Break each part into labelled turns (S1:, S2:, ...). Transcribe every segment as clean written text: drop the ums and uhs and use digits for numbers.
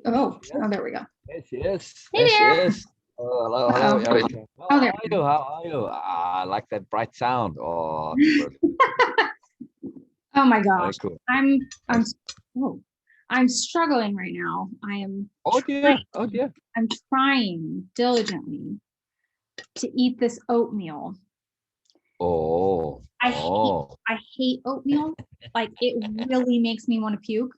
S1: Oh,
S2: Yes,
S1: oh, there we go.
S2: yes, yes,
S1: Hey
S2: yes,
S1: there.
S2: yes. Oh, hello, hello,
S1: Uh-oh.
S2: everyone.
S1: Oh,
S2: How
S1: there
S2: are
S1: we
S2: you?
S1: go.
S2: How are you? I like that bright sound. Oh, it's brilliant.
S1: Oh my
S2: Very
S1: gosh.
S2: cool.
S1: I'm
S2: Thanks.
S1: oh, I'm struggling right now.
S2: Oh dear. Oh dear.
S1: I'm trying diligently to eat this oatmeal.
S2: Oh,
S1: I hate
S2: oh.
S1: I hate oatmeal. Like it really makes me want to puke.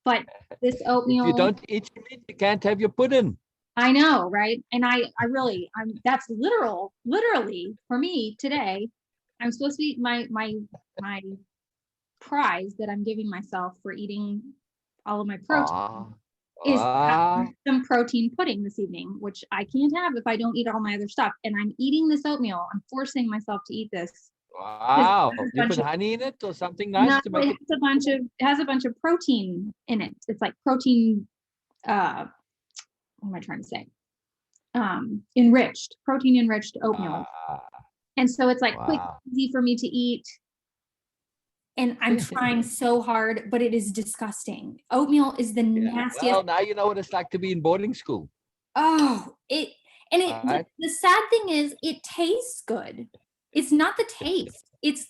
S1: But this
S2: If you
S1: oatmeal,
S2: don't eat your meat, you can't have your pudding.
S1: I know, right? And I really, that's literally for me today. I'm supposed to eat my prize that I'm giving myself for eating all of my protein
S2: Ah,
S1: is
S2: ah.
S1: some protein pudding this evening, which I can't have if I don't eat all my other stuff. And I'm eating this oatmeal. I'm forcing myself to eat this because it
S2: Wow.
S1: has a
S2: You put
S1: bunch of
S2: honey in it or something
S1: no,
S2: nice to make it.
S1: it has a bunch of protein in it. It's like protein. What am I trying to say? Protein enriched oatmeal.
S2: Ah,
S1: And so it's like quick,
S2: wow.
S1: easy for me to eat. And I'm trying so hard, but it is disgusting. Oatmeal is the
S2: Yeah.
S1: nastiest.
S2: Well, now you know what it's like to be in boarding school,
S1: Oh, it and it
S2: right?
S1: the sad thing is it tastes good. It's not the taste. It's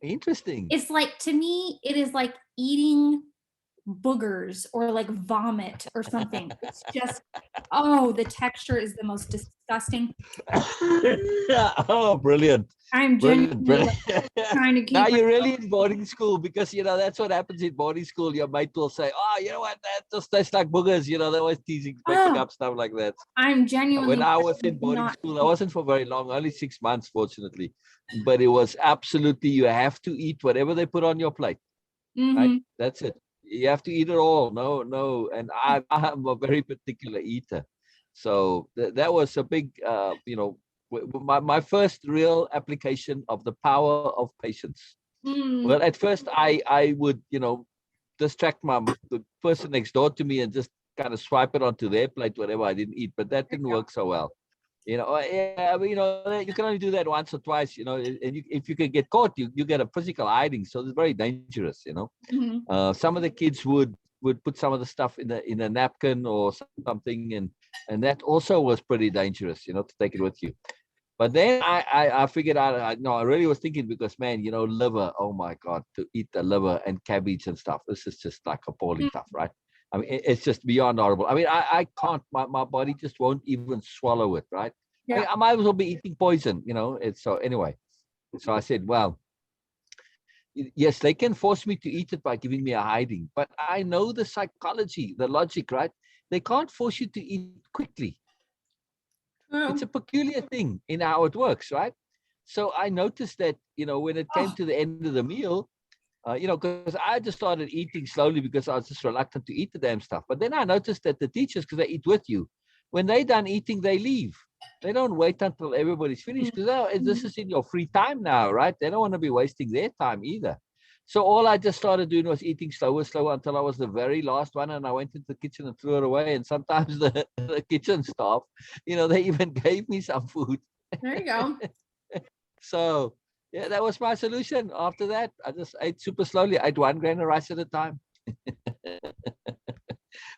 S2: Interesting.
S1: it's like to me, it is like eating boogers or like vomit or something. It's just, oh, the texture is the most disgusting.
S2: Oh, brilliant.
S1: I'm
S2: Brilliant,
S1: genuinely
S2: brilliant.
S1: like trying to
S2: Now
S1: keep
S2: you're
S1: myself.
S2: really in boarding school because, that's what happens in boarding school. Your mate will say, oh, you know what, that just tastes like boogers. They're always teasing, making
S1: Oh,
S2: up stuff like that.
S1: I'm
S2: When
S1: genuinely
S2: I was in boarding
S1: not.
S2: school, I wasn't for very long, only 6 months, fortunately. But it was absolutely, you have to eat whatever they put on your plate, right?
S1: Mm-hmm.
S2: That's it. You have to eat it all. No, no. And I'm a very particular eater. So that was a big, my first real application of the power of patience.
S1: Mm,
S2: Well, at first I would, distract the person next door to me and just kind of swipe it onto their plate, whatever I didn't eat. But that
S1: there
S2: didn't
S1: you
S2: work so well. Yeah, I mean, you can only do that once or twice, and if you can get caught, you get a physical hiding. So it's very dangerous.
S1: go. Mm-hmm.
S2: Some of the kids would put some of the stuff in a napkin or something, and that also was pretty dangerous, to take it with you. But then I figured out, no, I really was thinking because, man, liver, oh my God, to eat the liver and cabbage and stuff, this is just like appalling stuff, right? I mean, it's just beyond horrible. I mean, I can't, my body just won't even swallow it, right? I mean,
S1: Yeah.
S2: I might as well be eating poison, it's so anyway. So I said, well, yes, they can force me to eat it by giving me a hiding, but I know the psychology, the logic, right? They can't force you to eat quickly. It's a
S1: True.
S2: peculiar thing in how it works, right? So I noticed that, when it came
S1: Oh,
S2: to the end of the meal, because I just started eating slowly because I was just reluctant to eat the damn stuff. But then I noticed that the teachers, because they eat with you, when they done eating, they leave. They don't wait until everybody's finished because this
S1: mm-hmm.
S2: is in your free time now, right? They don't want to be wasting their time either. So all I just started doing was eating slower, slower until I was the very last one, and I went into the kitchen and threw it away. And sometimes the kitchen staff, they even gave me some food.
S1: There you go.
S2: So yeah, that was my solution. After that, I just ate super slowly. I ate 1 grain of rice at a time.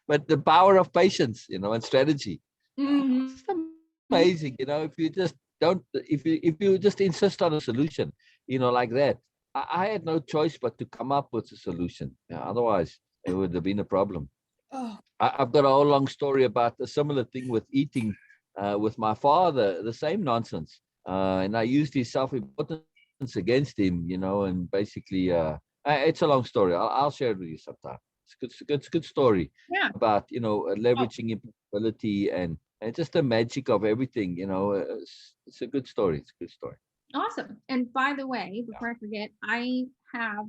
S2: But the power of patience, and strategy,
S1: Mm-hmm.
S2: it's just amazing. If you just don't, if you just insist on a solution, like that, I had no choice but to come up with a solution. Yeah, otherwise, it would have been a problem.
S1: Oh,
S2: I've got a whole long story about a similar thing with eating with my father, the same nonsense. And I used his self-importance against him, and basically, it's a long story. I'll share it with you sometime. It's a good story
S1: yeah.
S2: about,
S1: Oh,
S2: leveraging ability and just the magic of everything. It's a good story. It's a good story.
S1: awesome. And by the way,
S2: Yeah.
S1: before I forget, I have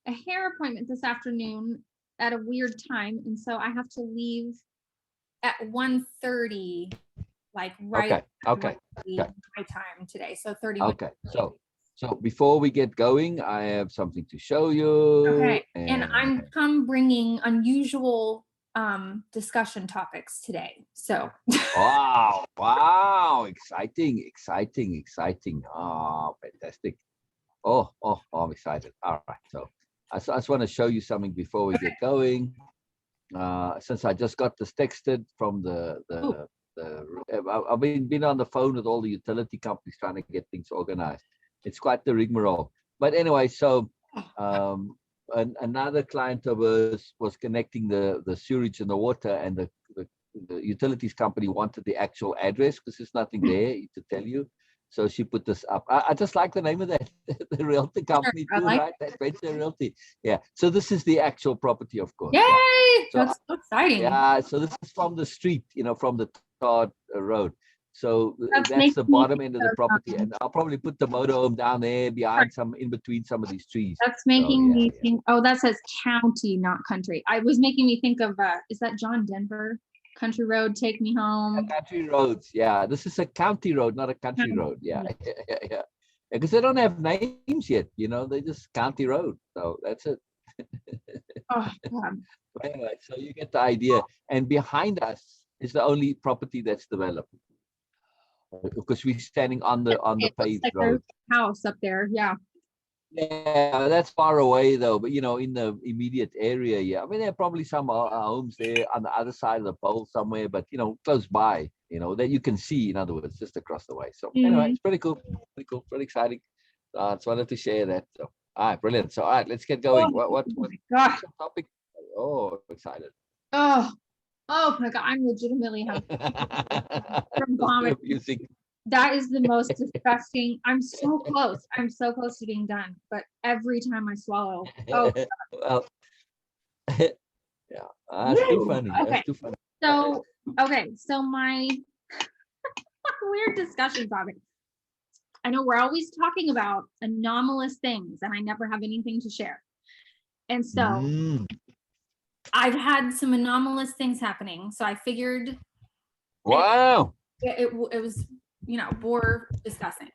S1: a hair appointment this afternoon at a weird time, and so I have to leave at 1:30, like right
S2: Okay.
S1: at
S2: Okay.
S1: 1:30
S2: Okay.
S1: my time today. So 31.
S2: Okay. So before we get going, I have something to show you,
S1: Okay. And
S2: and
S1: I'm come bringing unusual discussion topics today. So
S2: wow, wow, exciting, exciting, exciting. Oh, fantastic. Oh, I'm excited. All right. So I just want to show you something before we get going. since I just got this texted from I've been on the phone with all the utility companies trying to get things organized. It's quite the rigmarole. But anyway, so another client of ours was connecting the sewage and the water, and the utilities company wanted the actual address because there's nothing there to tell you. So she put this up. I just like the name of that, the realty company too, right? That Venture Realty. Yeah. So this is the actual property, of course.
S1: Yay!
S2: Yeah. So,
S1: that's so exciting.
S2: Yeah. So this is from the street, from the Todd Road. So that's
S1: makes
S2: the
S1: me
S2: bottom
S1: think
S2: end of the
S1: of,
S2: property, and I'll probably put the motorhome down there behind in between some of these trees.
S1: That's making me think. Oh, that says county, not country. I was making me think of. Is that John Denver? Country Road, Take Me Home.
S2: Country roads, yeah. This is a county road, not a country road. Yeah. Because they don't have names yet, they just county road. So that's it.
S1: Oh, God.
S2: Anyway, so you get the idea. And behind us is the only property that's developed, because we're standing on the paved road.
S1: House up there, yeah.
S2: Yeah, that's far away though, but in the immediate area, yeah. I mean, there are probably some homes there on the other side of the pole somewhere, but close by, that you can see, in other words, just across the way. So anyway, it's pretty cool, pretty exciting. Just wanted to share that. So all right, brilliant. So all right, let's get going. What's the topic? Oh, excited.
S1: Oh my God, I'm legitimately having from vomiting. That is the most disgusting. I'm so close. I'm so close to being done. But every time I swallow, well,
S2: yeah, that's too funny.
S1: Okay.
S2: That's too funny.
S1: So my weird discussion topic. I know we're always talking about anomalous things, and I never have anything to share. And so I've had some anomalous things happening. So I figured.
S2: Wow.
S1: It was. Bore discussing.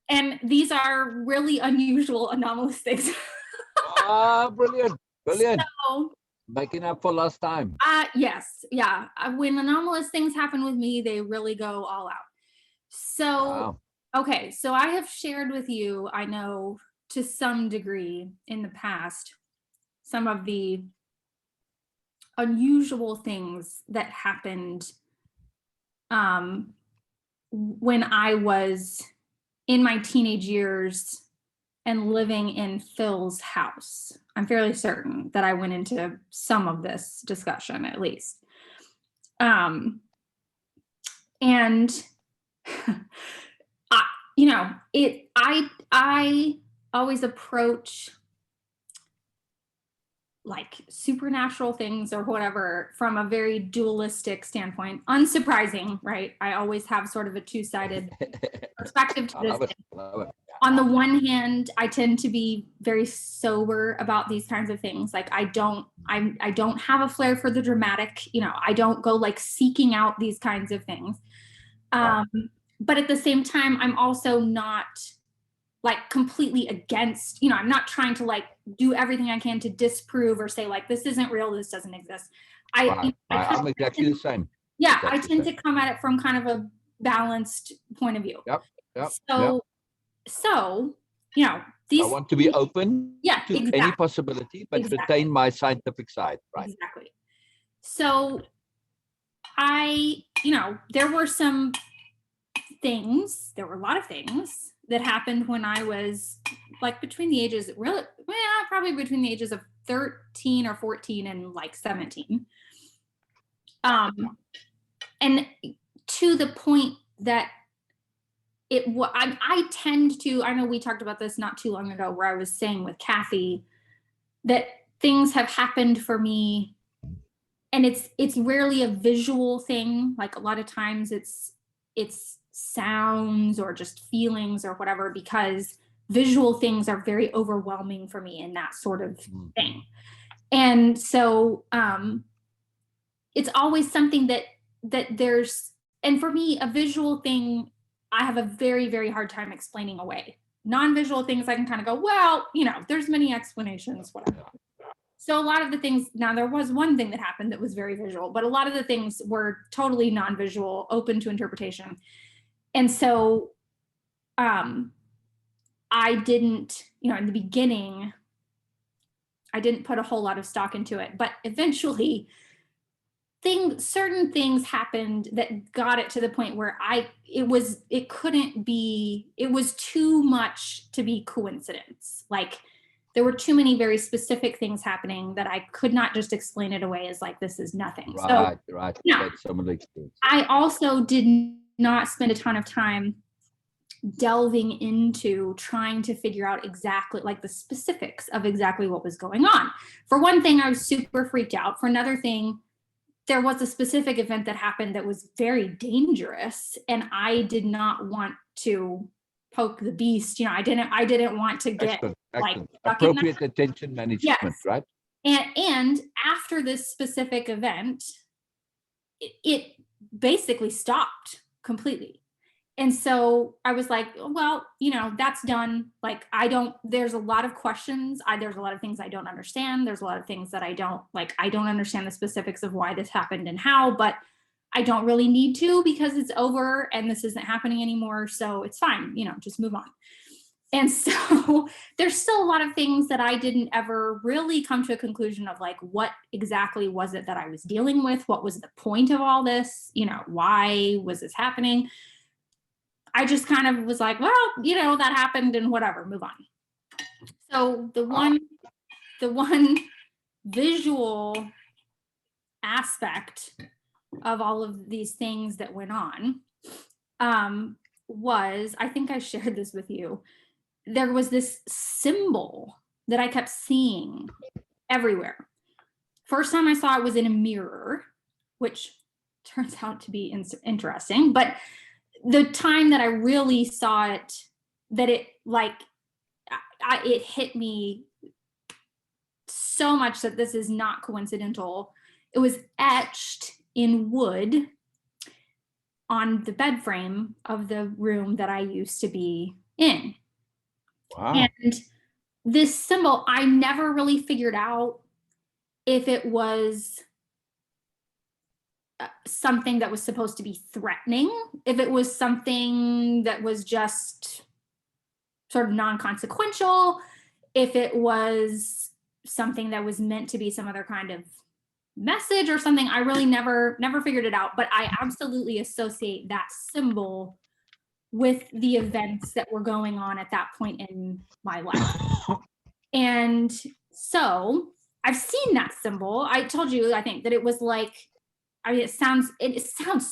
S1: And these are really unusual, anomalous things.
S2: Brilliant.
S1: So,
S2: making up for lost time.
S1: Yes. Yeah. When anomalous things happen with me, they really go all out. So, Okay. So I have shared with you, I know to some degree in the past, some of the unusual things that happened when I was in my teenage years and living in Phil's house. I'm fairly certain that I went into some of this discussion at least. And I always approach like supernatural things or whatever from a very dualistic standpoint. Unsurprising, right? I always have sort of a two-sided perspective to this thing. On the one hand, I tend to be very sober about these kinds of things. Like I don't have a flair for the dramatic, I don't go like seeking out these kinds of things. But at the same time, I'm also not like completely against, I'm not trying to like do everything I can to disprove or say like, this isn't real, this doesn't exist. I'm
S2: exactly the same.
S1: Yeah, exactly I tend to come at it from kind of a balanced point of view.
S2: Yep.
S1: So,
S2: I want to be open to any possibility, but retain my scientific side, right?
S1: Exactly. So there were a lot of things that happened when I was like between the ages, probably between the ages of 13 or 14 and like 17. And to the point that I tend to, I know we talked about this not too long ago where I was saying with Kathy that things have happened for me and it's rarely a visual thing. Like a lot of times it's sounds or just feelings or whatever, because visual things are very overwhelming for me in that sort of thing. And so it's always something that there's, and for me, a visual thing, I have a very, very hard time explaining away. Non-visual things, I can kind of go, well, there's many explanations, whatever. So a lot of the things, now there was one thing that happened that was very visual, but a lot of the things were totally non-visual, open to interpretation. And so I didn't, in the beginning, I didn't put a whole lot of stock into it, but eventually certain things happened that got it to the point where it was too much to be coincidence. Like there were too many very specific things happening that I could not just explain it away as like, this is nothing.
S2: Right.
S1: Yeah,
S2: Some of the experience.
S1: I also did not spend a ton of time delving into trying to figure out exactly like the specifics of exactly what was going on. For one thing, I was super freaked out. For another thing, there was a specific event that happened that was very dangerous, and I did not want to poke the beast. I didn't want to get like
S2: appropriate attention management,
S1: yes.
S2: Right?
S1: And after this specific event, it basically stopped completely. And so I was like, well, that's done. Like, there's a lot of questions. There's a lot of things I don't understand. There's a lot of things that I don't understand the specifics of why this happened and how, but I don't really need to because it's over and this isn't happening anymore. So it's fine, just move on. And so there's still a lot of things that I didn't ever really come to a conclusion of like, what exactly was it that I was dealing with? What was the point of all this? Why was this happening? I just kind of was like, well, that happened and whatever, move on. So the one visual aspect of all of these things that went on was, I think I shared this with you, there was this symbol that I kept seeing everywhere. First time I saw it was in a mirror, which turns out to be interesting, but the time that I really saw it, that it hit me so much that this is not coincidental. It was etched in wood on the bed frame of the room that I used to be in.
S2: Wow.
S1: And this symbol, I never really figured out if it was something that was supposed to be threatening, if it was something that was just sort of non-consequential, if it was something that was meant to be some other kind of message or something. I really never figured it out, but I absolutely associate that symbol with the events that were going on at that point in my life. And so I've seen that symbol. I told you, I think, that it was like, it sounds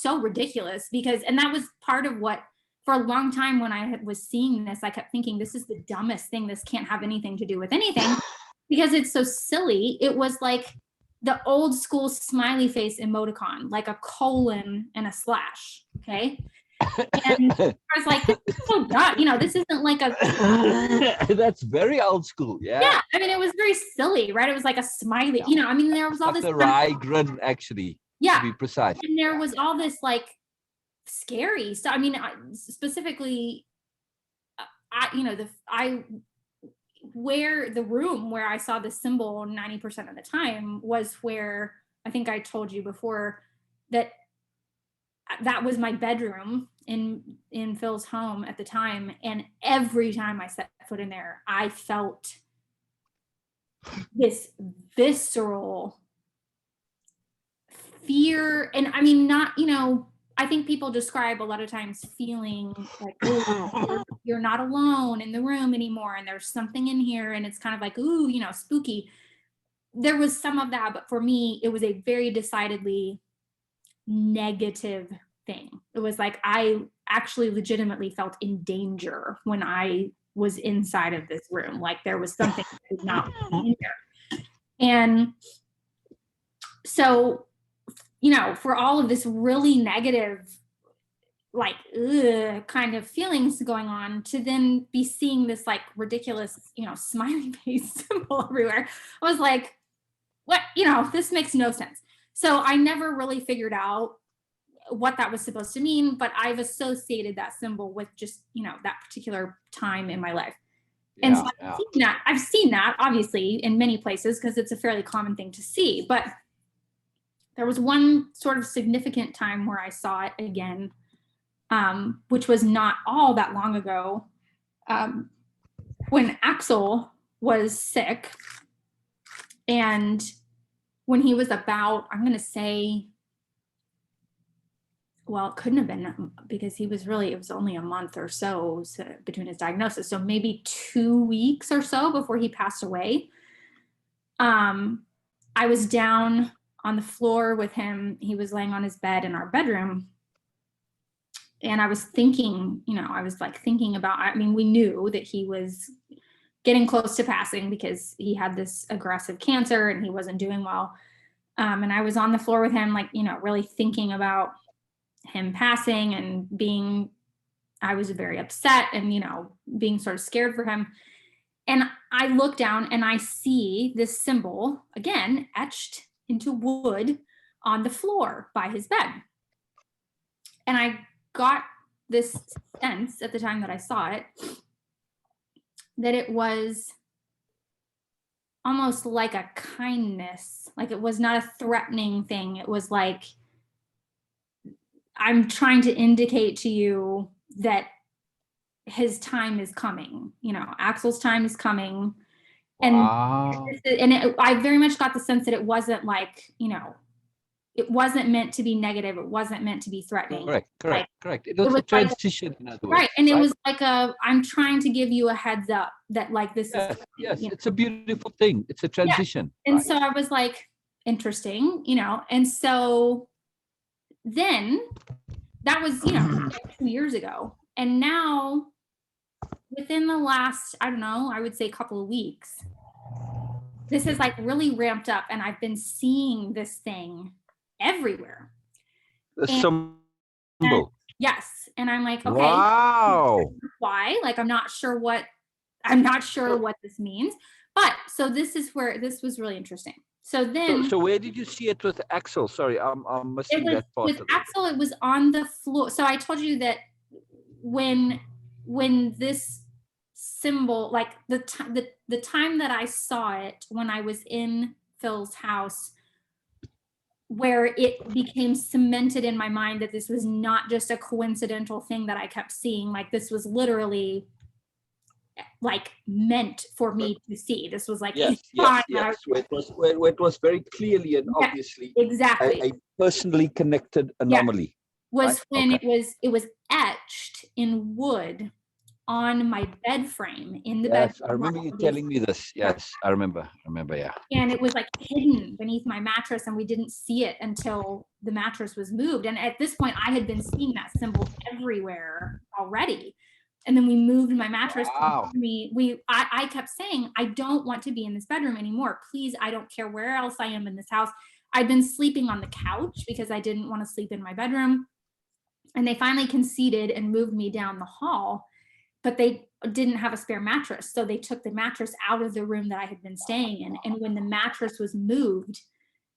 S1: so ridiculous and that was part of what, for a long time when I was seeing this, I kept thinking, this is the dumbest thing. This can't have anything to do with anything because it's so silly. It was like the old school smiley face emoticon, like a colon and a slash. Okay. And I was like, this is so dumb. This isn't like a.
S2: That's very old school. Yeah.
S1: Yeah. It was very silly, right? It was like a smiley, there was all this.
S2: The wry grin, actually.
S1: Yeah.
S2: To be precise.
S1: And there was all this like scary stuff. Specifically, where the room where I saw the symbol 90% of the time was where, I think I told you before, that was my bedroom in Phil's home at the time. And every time I set foot in there, I felt this visceral fear. And not, I think people describe a lot of times feeling like, oh, you're not alone in the room anymore, and there's something in here, and it's kind of like, ooh, spooky. There was some of that, but for me, it was a very decidedly negative thing. It was like I actually legitimately felt in danger when I was inside of this room. Like there was something that was not in there. And so, for all of this really negative, like, kind of feelings going on, to then be seeing this like ridiculous, smiley face symbol everywhere, I was like, what, this makes no sense. So I never really figured out what that was supposed to mean, but I've associated that symbol with just, that particular time in my life. And so I've seen that obviously in many places because it's a fairly common thing to see, but there was one sort of significant time where I saw it again, which was not all that long ago, when Axel was sick. And when he was about, I'm going to say, well, it couldn't have been because it was only a month or so between his diagnosis. So maybe 2 weeks or so before he passed away. I was down on the floor with him. He was laying on his bed in our bedroom. And I was thinking, thinking about, we knew that he was getting close to passing because he had this aggressive cancer and he wasn't doing well. And I was on the floor with him, really thinking about him passing and I was very upset and, being sort of scared for him. And I look down and I see this symbol, again, etched into wood on the floor by his bed. And I got this sense at the time that I saw it, that it was almost like a kindness, like it was not a threatening thing. It was like, I'm trying to indicate to you that his time is coming, Axel's time is coming. And,
S2: Wow.
S1: I very much got the sense that it wasn't like, it wasn't meant to be negative. It wasn't meant to be threatening.
S2: Correct. It was a transition, in other words.
S1: Right. And it was like I'm trying to give you a heads up that this is.
S2: Yes, it's a beautiful thing. It's a transition.
S1: Yeah. And so I was like, interesting, and so then that was, 2 years ago. And now within the last, I don't know, I would say couple of weeks, this has really ramped up and I've been seeing this thing everywhere.
S2: The symbol.
S1: Yes. And I'm like, okay.
S2: Wow.
S1: Why? I'm not sure what this means. But so this was really interesting. So then.
S2: So where did you see it with Axel? Sorry, I'm missing that part.
S1: With Axel, it was on the floor. So I told you that when this symbol, the time that I saw it, when I was in Phil's house, where it became cemented in my mind that this was not just a coincidental thing that I kept seeing, this was literally meant for me to see. This was
S2: yes. It was very clearly and obviously
S1: exactly
S2: a personally connected anomaly.
S1: Was when it was etched in wood on my bed frame in the bed.
S2: I remember you telling me this. Yes, I remember, yeah.
S1: And it was hidden beneath my mattress and we didn't see it until the mattress was moved. And at this point I had been seeing that symbol everywhere already. And then we moved my mattress.
S2: Wow.
S1: I kept saying, I don't want to be in this bedroom anymore. Please, I don't care where else I am in this house. I'd been sleeping on the couch because I didn't want to sleep in my bedroom. And they finally conceded and moved me down the hall, but they didn't have a spare mattress. So they took the mattress out of the room that I had been staying in. And when the mattress was moved,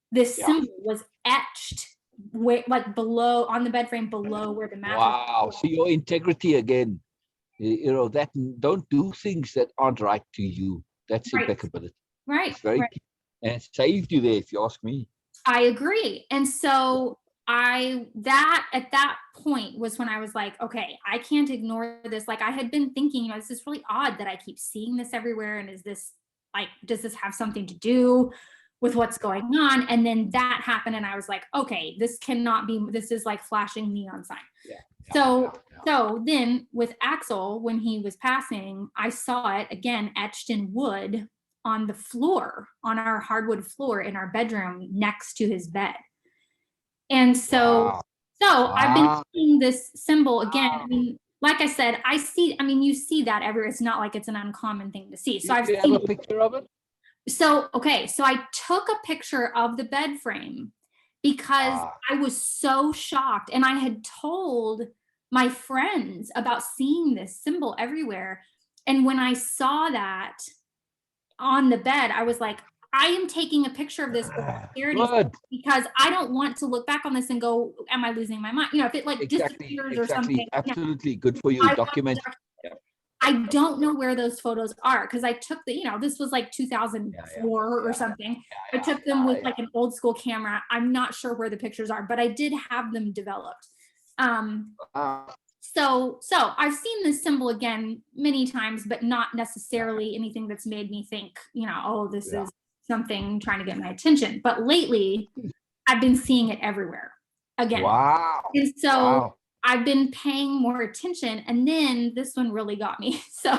S1: this symbol was etched below on the bed frame below where the mattress
S2: was. So your integrity again, that don't do things that aren't right to you. That's impeccability.
S1: Right.
S2: It's very key. And it saved you there, if you ask me.
S1: I agree. And so at that point was when I was like, okay, I can't ignore this. I had been thinking, this is really odd that I keep seeing this everywhere. And is this does this have something to do with what's going on? And then that happened. And I was like, okay, this cannot be, this is flashing neon sign. So then with Axel, when he was passing, I saw it again, etched in wood on the floor, on our hardwood floor in our bedroom next to his bed. And so I've been seeing this symbol again. Like I said, you see that everywhere. It's not like it's an uncommon thing to see. So I've seen
S2: a picture of it.
S1: So I took a picture of the bed frame because I was so shocked. And I had told my friends about seeing this symbol everywhere. And when I saw that on the bed, I was like, I am taking a picture of this because I don't want to look back on this and go, am I losing my mind? If it disappears or something.
S2: Absolutely. Good for you. Document.
S1: I don't know where those photos are because I took this was 2004 or something. I took them with an old school camera. I'm not sure where the pictures are, but I did have them developed. So I've seen this symbol again many times, but not necessarily anything that's made me think, this is something trying to get my attention. But lately, I've been seeing it everywhere again.
S2: Wow.
S1: And so
S2: Wow.
S1: I've been paying more attention, and then this one really got me. So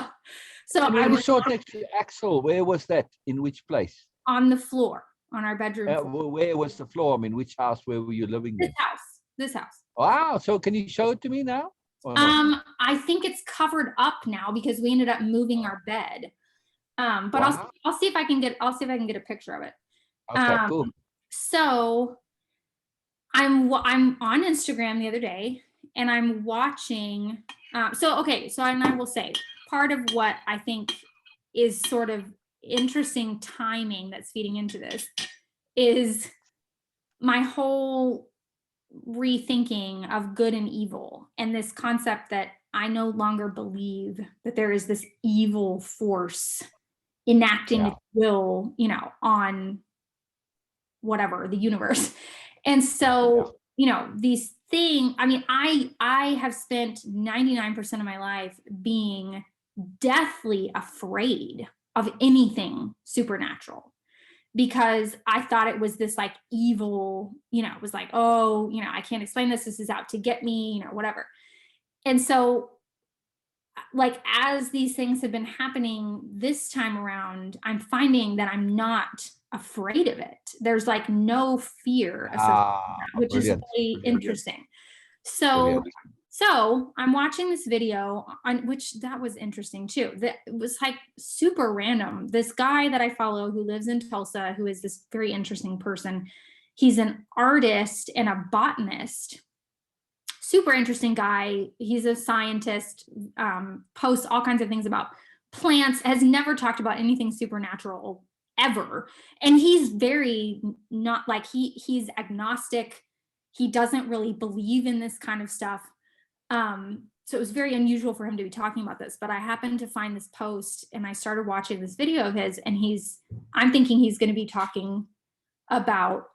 S2: And
S1: I
S2: when you
S1: was
S2: saw it, Axel, where was that? In which place?
S1: on the floor, on our bedroom floor.
S2: Where was the floor? I mean, which house? Where were you living
S1: This
S2: then?
S1: house, this house.
S2: Wow. So can you show it to me now? Or no?
S1: I think it's covered up now because we ended up moving our bed. But
S2: Wow.
S1: I'll see if I can get a picture of it.
S2: Okay, cool.
S1: So I'm on Instagram the other day, and I'm watching. So and I will say, part of what I think is sort of interesting timing that's feeding into this is my whole rethinking of good and evil, and this concept that I no longer believe that there is this evil force enacting its will, on whatever, the universe. And so, these things, I mean, I have spent 99% of my life being deathly afraid of anything supernatural, because I thought it was this like evil, it was like, oh, I can't explain this. This is out to get me, whatever. And so, like, as these things have been happening this time around, I'm finding that I'm not afraid of it. There's like no fear associated with that, which is really interesting. So I'm watching this video on which that was interesting too. That was like super random. This guy that I follow who lives in Tulsa, who is this very interesting person. He's an artist and a botanist. Super interesting guy. He's a scientist, posts all kinds of things about plants, has never talked about anything supernatural ever. And he's very not like he's agnostic. He doesn't really believe in this kind of stuff. So it was very unusual for him to be talking about this, but I happened to find this post and I started watching this video of his, and I'm thinking he's going to be talking about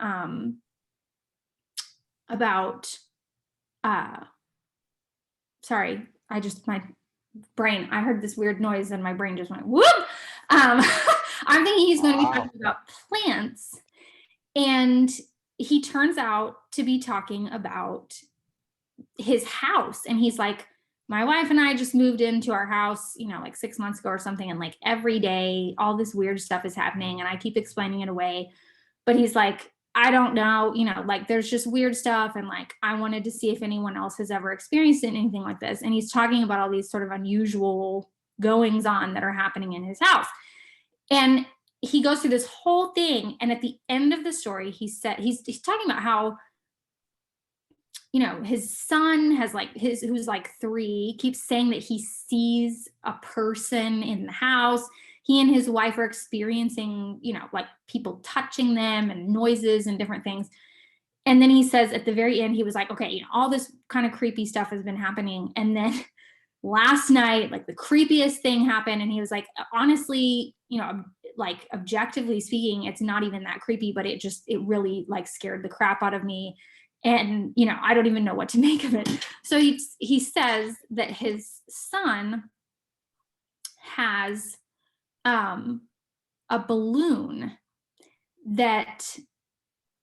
S1: sorry, I heard this weird noise and my brain just went whoop. I'm thinking he's going to be talking about plants, and he turns out to be talking about his house. And he's like, my wife and I just moved into our house, like 6 months ago or something. And like every day, all this weird stuff is happening and I keep explaining it away. But he's like, I don't know, like there's just weird stuff. And like, I wanted to see if anyone else has ever experienced anything like this. And he's talking about all these sort of unusual goings on that are happening in his house. And he goes through this whole thing. And at the end of the story, he's talking about how, his son has who's like 3, keeps saying that he sees a person in the house. He and his wife are experiencing, like people touching them and noises and different things. And then he says at the very end, he was like, okay, all this kind of creepy stuff has been happening. And then last night, like the creepiest thing happened. And he was like, honestly, like objectively speaking, it's not even that creepy, but it really like scared the crap out of me. And, I don't even know what to make of it. So he says that his son has a balloon that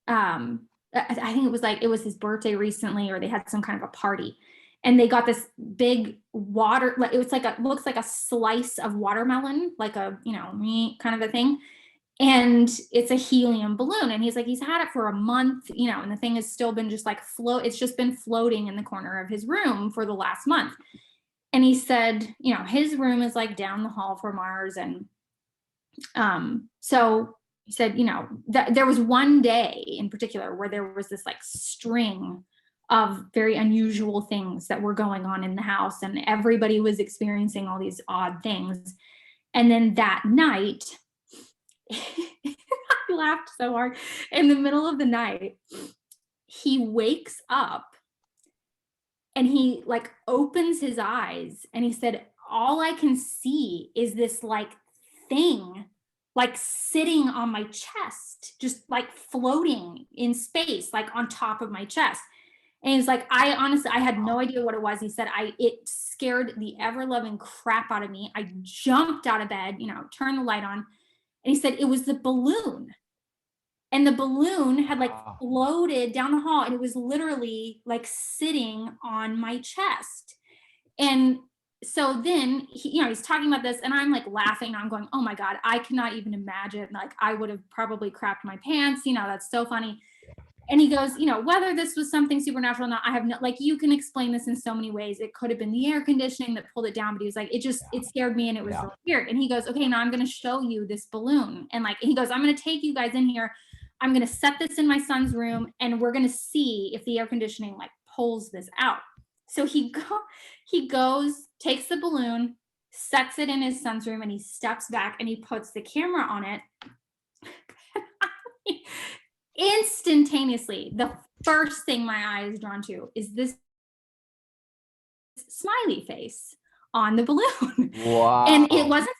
S1: I think it was his birthday recently, or they had some kind of a party, and they got this big water, like it looks like a slice of watermelon, like a meat kind of a thing. And it's a helium balloon. And he's like, he's had it for a month, and the thing has still been just like it's just been floating in the corner of his room for the last month. And he said, his room is like down the hall from ours. And so he said, there was one day in particular where there was this like string of very unusual things that were going on in the house, and everybody was experiencing all these odd things. And then that night, I laughed so hard. In the middle of the night, he wakes up and he like opens his eyes, and he said, all I can see is this like thing like sitting on my chest, just like floating in space, like on top of my chest. And he's like, I had no idea what it was. He said, it scared the ever loving crap out of me. I jumped out of bed, turned the light on. And he said it was the balloon. And the balloon had like
S2: Wow.
S1: floated down the hall, and it was literally like sitting on my chest. And so then he's talking about this, and I'm like laughing. And I'm going, oh my God, I cannot even imagine. Like, I would have probably crapped my pants. That's so funny. And he goes, whether this was something supernatural or not, I have no, like, you can explain this in so many ways. It could have been the air conditioning that pulled it down, but he was like, it scared me, and it was really weird. And he goes, okay, now I'm going to show you this balloon. And like, he goes, I'm going to take you guys in here. I'm going to set this in my son's room, and we're going to see if the air conditioning like pulls this out. So he goes, takes the balloon, sets it in his son's room, and he steps back and he puts the camera on it. Instantaneously, the first thing my eye is drawn to is this smiley face on the balloon.
S2: Wow.
S1: And it wasn't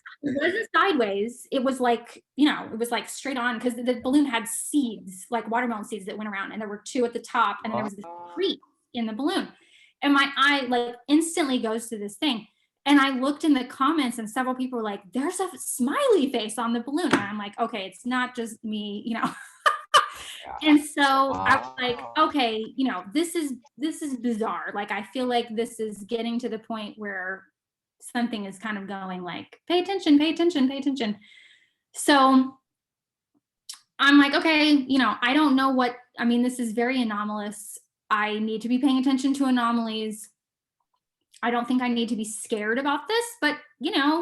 S1: sideways. It was like, it was like straight on, because the balloon had seeds, like watermelon seeds that went around, and there were 2 at the top, and there was this crease in the balloon. And my eye like instantly goes to this thing. And I looked in the comments, and several people were like, there's a smiley face on the balloon. And I'm like, okay, it's not just me, And so I was like, okay, this is bizarre. Like, I feel like this is getting to the point where something is kind of going like, pay attention, pay attention, pay attention. So I'm like, okay, I don't know this is very anomalous. I need to be paying attention to anomalies. I don't think I need to be scared about this, but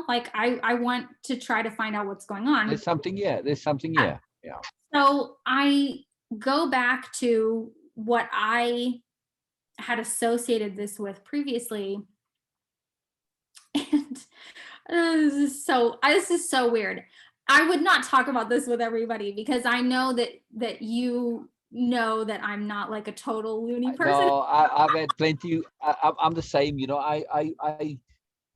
S1: like, I want to try to find out what's going on.
S2: There's something here. Yeah.
S1: So I go back to what I had associated this with previously. And this is so weird. I would not talk about this with everybody, because I know that you know that I'm not like a total loony person.
S2: No, I've had plenty. I'm the same.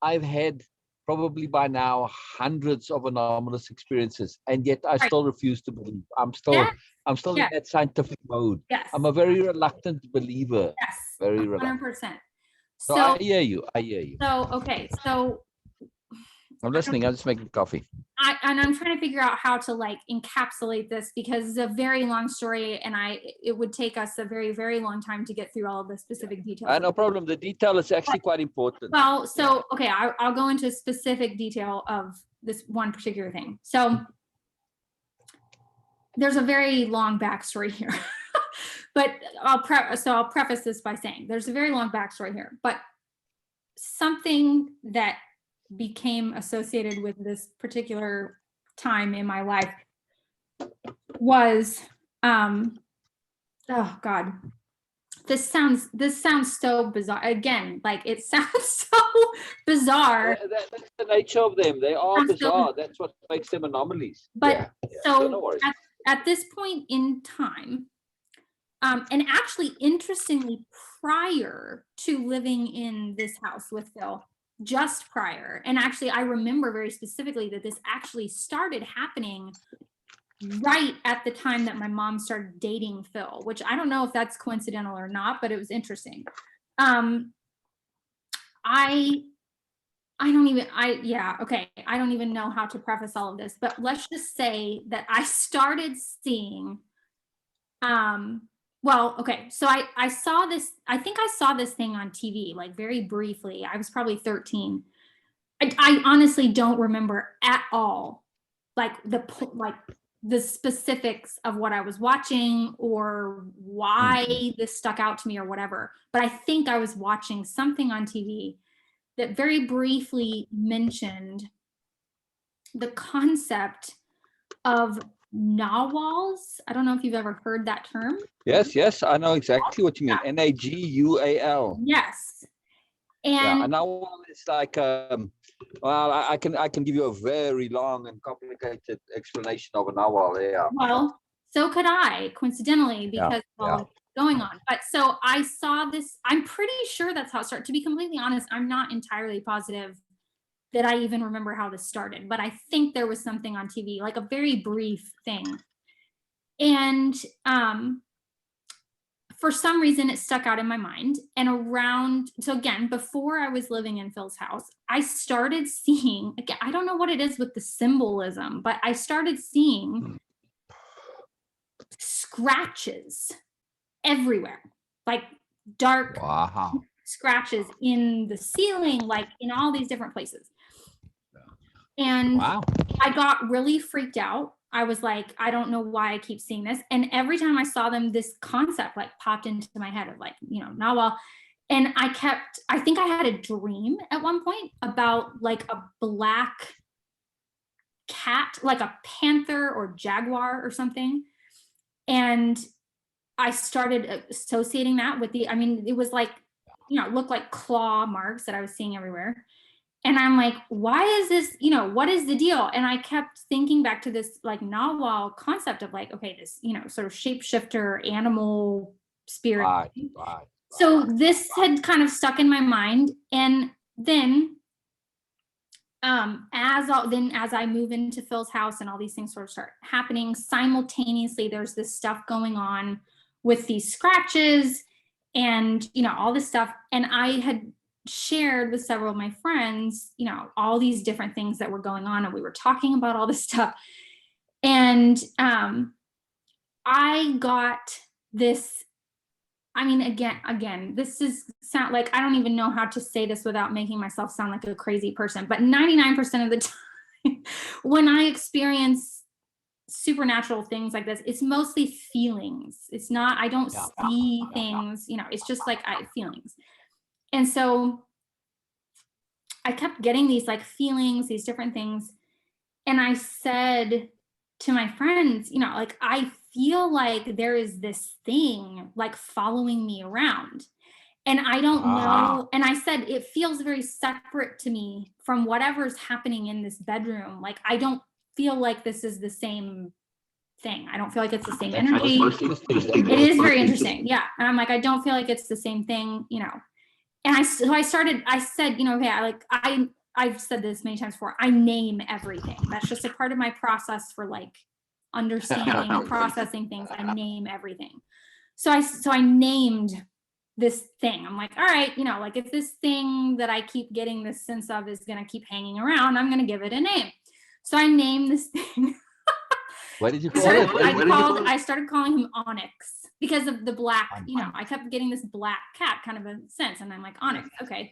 S2: I've had probably by now hundreds of anomalous experiences, and yet I still refuse to believe. I'm still in that scientific mode.
S1: Yes.
S2: I'm a very reluctant believer.
S1: Yes.
S2: Very
S1: 100%.
S2: reluctant. So I hear you.
S1: So okay, so
S2: I'm listening. I'm just making coffee.
S1: I'm trying to figure out how to like encapsulate this, because it's a very long story, and it would take us a very, very long time to get through all of the specific details.
S2: No problem. The detail is actually quite important.
S1: Well, so okay, I'll go into specific detail of this one particular thing. So there's a very long backstory here, but I'll preface this by saying there's a very long backstory here, but something that became associated with this particular time in my life was, oh God, this sounds so bizarre. Again, like, it sounds so bizarre.
S2: That's the nature of them. They are bizarre. That's what makes them anomalies.
S1: But so at this point in time, and actually, interestingly, prior to living in this house with Phil, just prior, and actually I remember very specifically that this actually started happening right at the time that my mom started dating Phil, which I don't know if that's coincidental or not, but it was interesting. I don't even know how to preface all of this, but let's just say that I started seeing, so I saw this, I think I saw this thing on TV, like, very briefly. I was probably 13. I honestly don't remember at all, like, the specifics of what I was watching or why this stuck out to me or whatever. But I think I was watching something on TV that very briefly mentioned the concept of Naguals. I don't know if you've ever heard that term.
S2: Yes, I know exactly what you mean. Nagual.
S1: Yes. And
S2: a Nagual is like, I can give you a very long and complicated explanation of a Nagual. Yeah.
S1: Well, so could I, coincidentally, because going on. But so I saw this. I'm pretty sure that's how it started. To be completely honest, I'm not entirely positive that I even remember how this started, but I think there was something on TV, like a very brief thing. And for some reason it stuck out in my mind. And so again, before I was living in Phil's house, I started seeing, again, I don't know what it is with the symbolism, but I started seeing scratches everywhere, like dark
S2: Wow.
S1: scratches in the ceiling, like in all these different places. And
S2: Wow.
S1: I got really freaked out. I was like, I don't know why I keep seeing this. And every time I saw them, this concept like popped into my head of like, Nagual. And I think I had a dream at one point about like a black cat, like a panther or jaguar or something. And I started associating that with it was like, it looked like claw marks that I was seeing everywhere. And I'm like, why is this, what is the deal? And I kept thinking back to this like Nagual concept of like, okay, this, sort of shapeshifter animal spirit.
S2: Right.
S1: So this had kind of stuck in my mind. And then as I move into Phil's house and all these things sort of start happening simultaneously, there's this stuff going on with these scratches and, all this stuff. And I had shared with several of my friends, all these different things that were going on, and we were talking about all this stuff. And I got this, again, this is sound like, I don't even know how to say this without making myself sound like a crazy person, but 99% of the time when I experience supernatural things like this, it's mostly feelings. It's not, I don't see things, it's just like feelings. And so I kept getting these like feelings, these different things. And I said to my friends, like, I feel like there is this thing like following me around. And I don't know. And I said, it feels very separate to me from whatever's happening in this bedroom. Like, I don't feel like this is the same thing. I don't feel like it's the same energy. It is very interesting. Yeah. And I'm like, I don't feel like it's the same thing, And I said, okay, I've said this many times before. I name everything. That's just a part of my process for like understanding and processing things. I name everything. So I named this thing. I'm like, all right, like if this thing that I keep getting this sense of is going to keep hanging around, I'm going to give it a name. So I named this thing.
S2: What did you call it?
S1: I started calling him Onyx because of the black, I kept getting this black cat kind of a sense. And I'm like, Onyx, okay.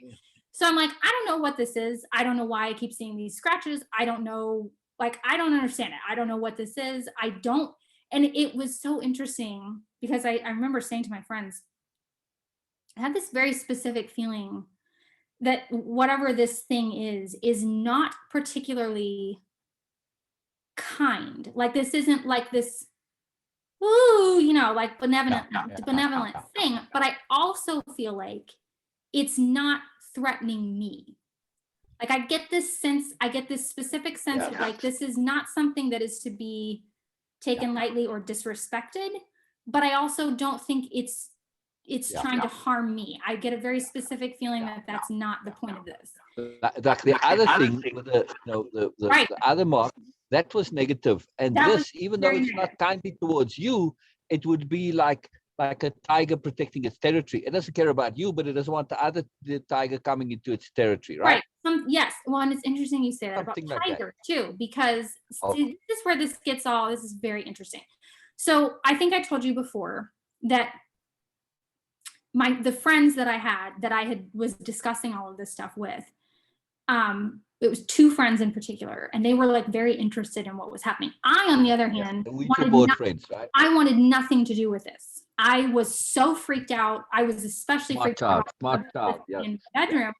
S1: So I'm like, I don't know what this is. I don't know why I keep seeing these scratches. I don't know, like, I don't understand it. I don't know what this is. And it was so interesting because I remember saying to my friends, I had this very specific feeling that whatever this thing is not particularly kind. Like, this isn't like this, ooh, like benevolent thing. But I also feel like it's not threatening me. Like, I get this specific sense of like, this is not something that is to be taken lightly or disrespected. But I also don't think it's trying to harm me. I get a very specific feeling that that's not the point of this.
S2: The other thing, with the other mark, that was negative. And
S1: That
S2: this,
S1: was
S2: even though
S1: very
S2: it's not kindly towards you, it would be like a tiger protecting its territory. It doesn't care about you, but it doesn't want the tiger coming into its territory, right?
S1: Yes. Well, and it's interesting you say that
S2: Something
S1: about
S2: like that.
S1: tiger too, because this is where this is very interesting. So I think I told you before that the friends that I had was discussing all of this stuff with, it was two friends in particular, and they were like very interested in what was happening. I, on the other hand, I wanted nothing to do with this. I was so freaked out. I was especially freaked out in the bedroom.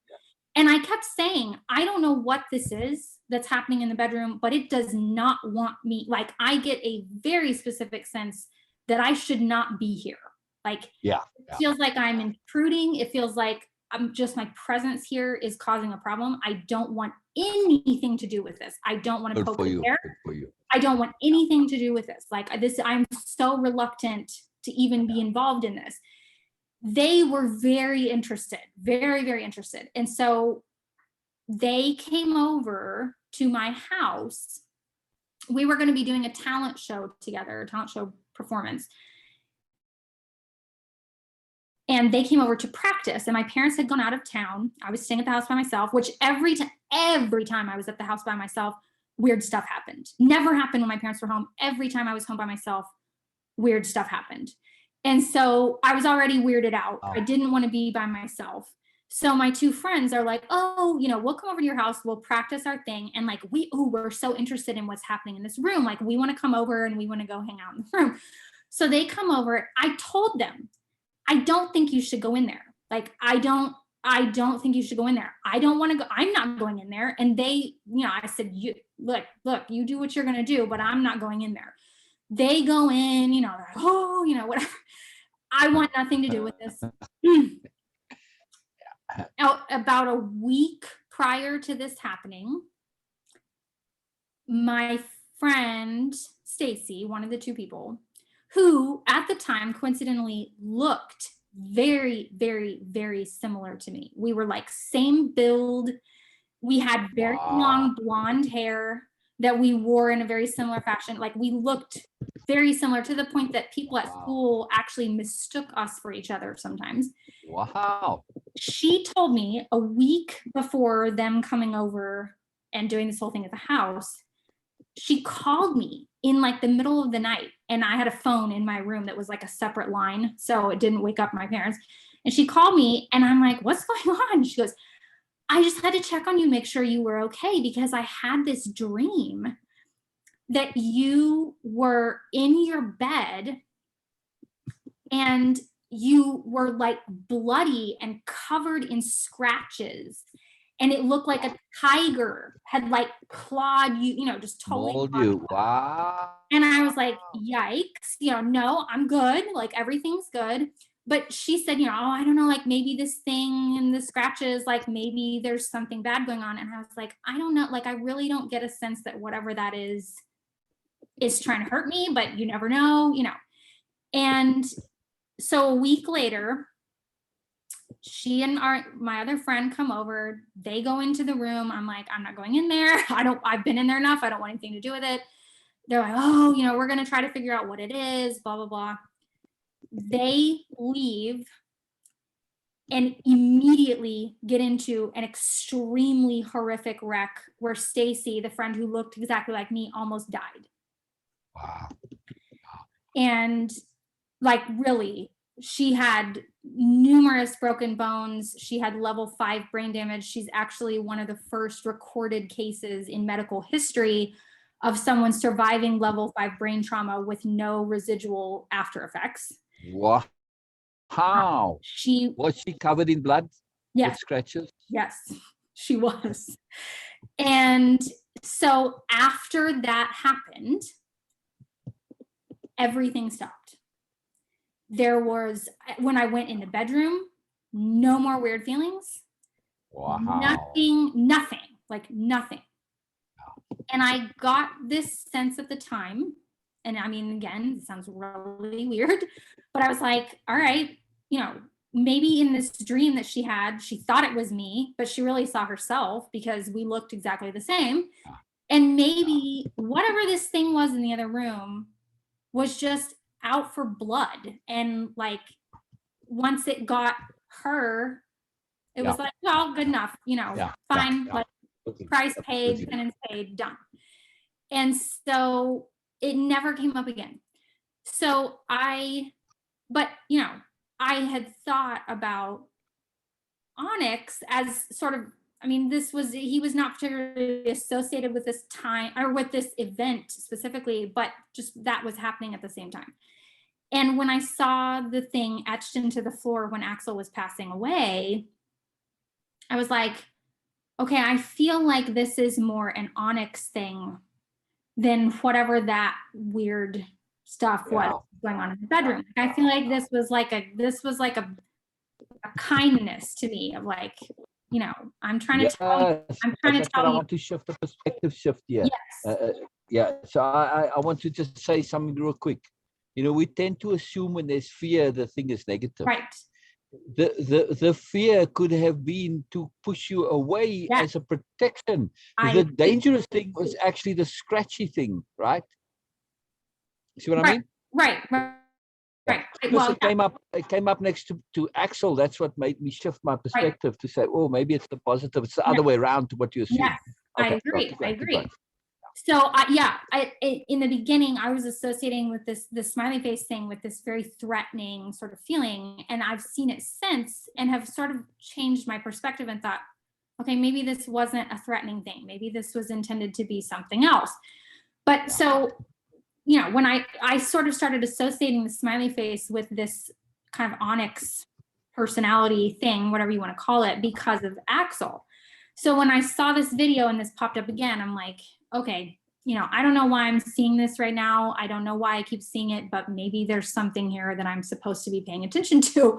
S1: And I kept saying, I don't know what this is that's happening in the bedroom, but it does not want me. Like, I get a very specific sense that I should not be here. Like, it feels like I'm intruding. It feels like my presence here is causing a problem. I don't want anything to do with this. I don't want to poke the bear. I don't want anything to do with this. Like, this, I'm so reluctant to even be involved in this. They were very interested, very, very interested. And so they came over to my house. We were going to be doing a talent show together, a talent show performance. And they came over to practice, and my parents had gone out of town. I was staying at the house by myself, which every time I was at the house by myself, weird stuff happened. Never happened when my parents were home. Every time I was home by myself, weird stuff happened. And so I was already weirded out. I didn't want to be by myself. So my two friends are like, oh, we'll come over to your house. We'll practice our thing. And like, we're so interested in what's happening in this room. Like, we want to come over and we want to go hang out in the room. So they come over. I told them, I don't think you should go in there. Like, I don't think you should go in there. I don't want to go. I'm not going in there. And they, I said, look, you do what you're going to do, but I'm not going in there. They go in, they're like, oh, whatever. I want nothing to do with this. Now, about a week prior to this happening, my friend Stacy, one of the two people, who at the time coincidentally looked very, very, very similar to me. We were like same build. We had very long blonde hair that we wore in a very similar fashion. Like, we looked very similar, to the point that people at school actually mistook us for each other sometimes.
S2: Wow.
S1: She told me a week before them coming over and doing this whole thing at the house, she called me in like the middle of the night, and I had a phone in my room that was like a separate line, so it didn't wake up my parents. And she called me, and I'm like, what's going on? She goes, I just had to check on you, make sure you were okay, because I had this dream that you were in your bed and you were like bloody and covered in scratches. And it looked like a tiger had like clawed you, just totally.
S2: Mauled you. Wow.
S1: And I was like, yikes, no, I'm good. Like, everything's good. But she said, oh, I don't know, like maybe this thing and the scratches, like maybe there's something bad going on. And I was like, I don't know. Like, I really don't get a sense that whatever that is trying to hurt me, but you never know, And so a week later, she and my other friend come over. They go into the room. I'm like, I'm not going in there. I've been in there enough. I don't want anything to do with it. They're like, oh, we're going to try to figure out what it is, blah, blah, blah. They leave and immediately get into an extremely horrific wreck where Stacy, the friend who looked exactly like me, almost died.
S2: Wow.
S1: And like, really, she had numerous broken bones. She had level 5 brain damage. She's actually one of the first recorded cases in medical history of someone surviving level 5 brain trauma with no residual after effects.
S2: Wow. How? Was she covered in blood?
S1: Yes.
S2: With scratches?
S1: Yes, she was. And so after that happened, everything stopped. There was, when I went in the bedroom, no more weird feelings.
S2: Wow.
S1: Nothing. And I got this sense at the time, and I mean, again, it sounds really weird, but I was like, all right, maybe in this dream that she had, she thought it was me, but she really saw herself because we looked exactly the same. And maybe whatever this thing was in the other room was just out for blood. And like, once it got her, it was like, well, good enough, fine, like, price paid, penance paid, done. And so it never came up again. So I had thought about Onyx as sort of, he was not particularly associated with this time or with this event specifically, but just that was happening at the same time. And when I saw the thing etched into the floor when Axel was passing away, I was like, okay, I feel like this is more an Onyx thing than whatever that weird stuff was going on in the bedroom. I feel like this was like a kindness to me of like, I'm trying to tell you.
S2: I want to shift the perspective here.
S1: Yes.
S2: So I want to just say something real quick. We tend to assume when there's fear, the thing is negative.
S1: Right.
S2: The fear could have been to push you away as a protection. The dangerous thing was actually the scratchy thing, right? See what I mean?
S1: Right.
S2: Because
S1: well,
S2: it came up next to Axel. That's what made me shift my perspective to say, oh, maybe it's the positive. It's the other way around to what you assume.
S1: yes, I
S2: Okay,
S1: agree.
S2: keep
S1: I
S2: going.
S1: agree. So in the beginning, I was associating with this smiley face thing with this very threatening sort of feeling, and I've seen it since and have sort of changed my perspective and thought, okay, maybe this wasn't a threatening thing. Maybe this was intended to be something else. But so, you know, when I sort of started associating the smiley face with this kind of onyx personality thing, whatever you want to call it, because of Axel. So when I saw this video and this popped up again, I'm like, okay, you know, I don't know why I'm seeing this right now. I don't know why I keep seeing it, but maybe there's something here that I'm supposed to be paying attention to.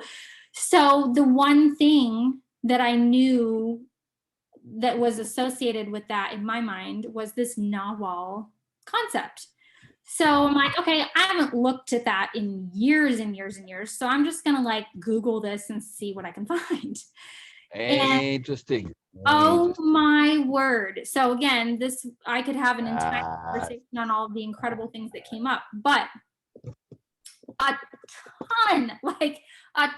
S1: So the one thing that I knew that was associated with that in my mind was this Nagual concept. So I'm like, okay, I haven't looked at that in years and years and years. So I'm just gonna like Google this and see what I can find. And
S2: Interesting.
S1: oh my word. So again, I could have an entire conversation on all of the incredible things that came up, but a ton, like a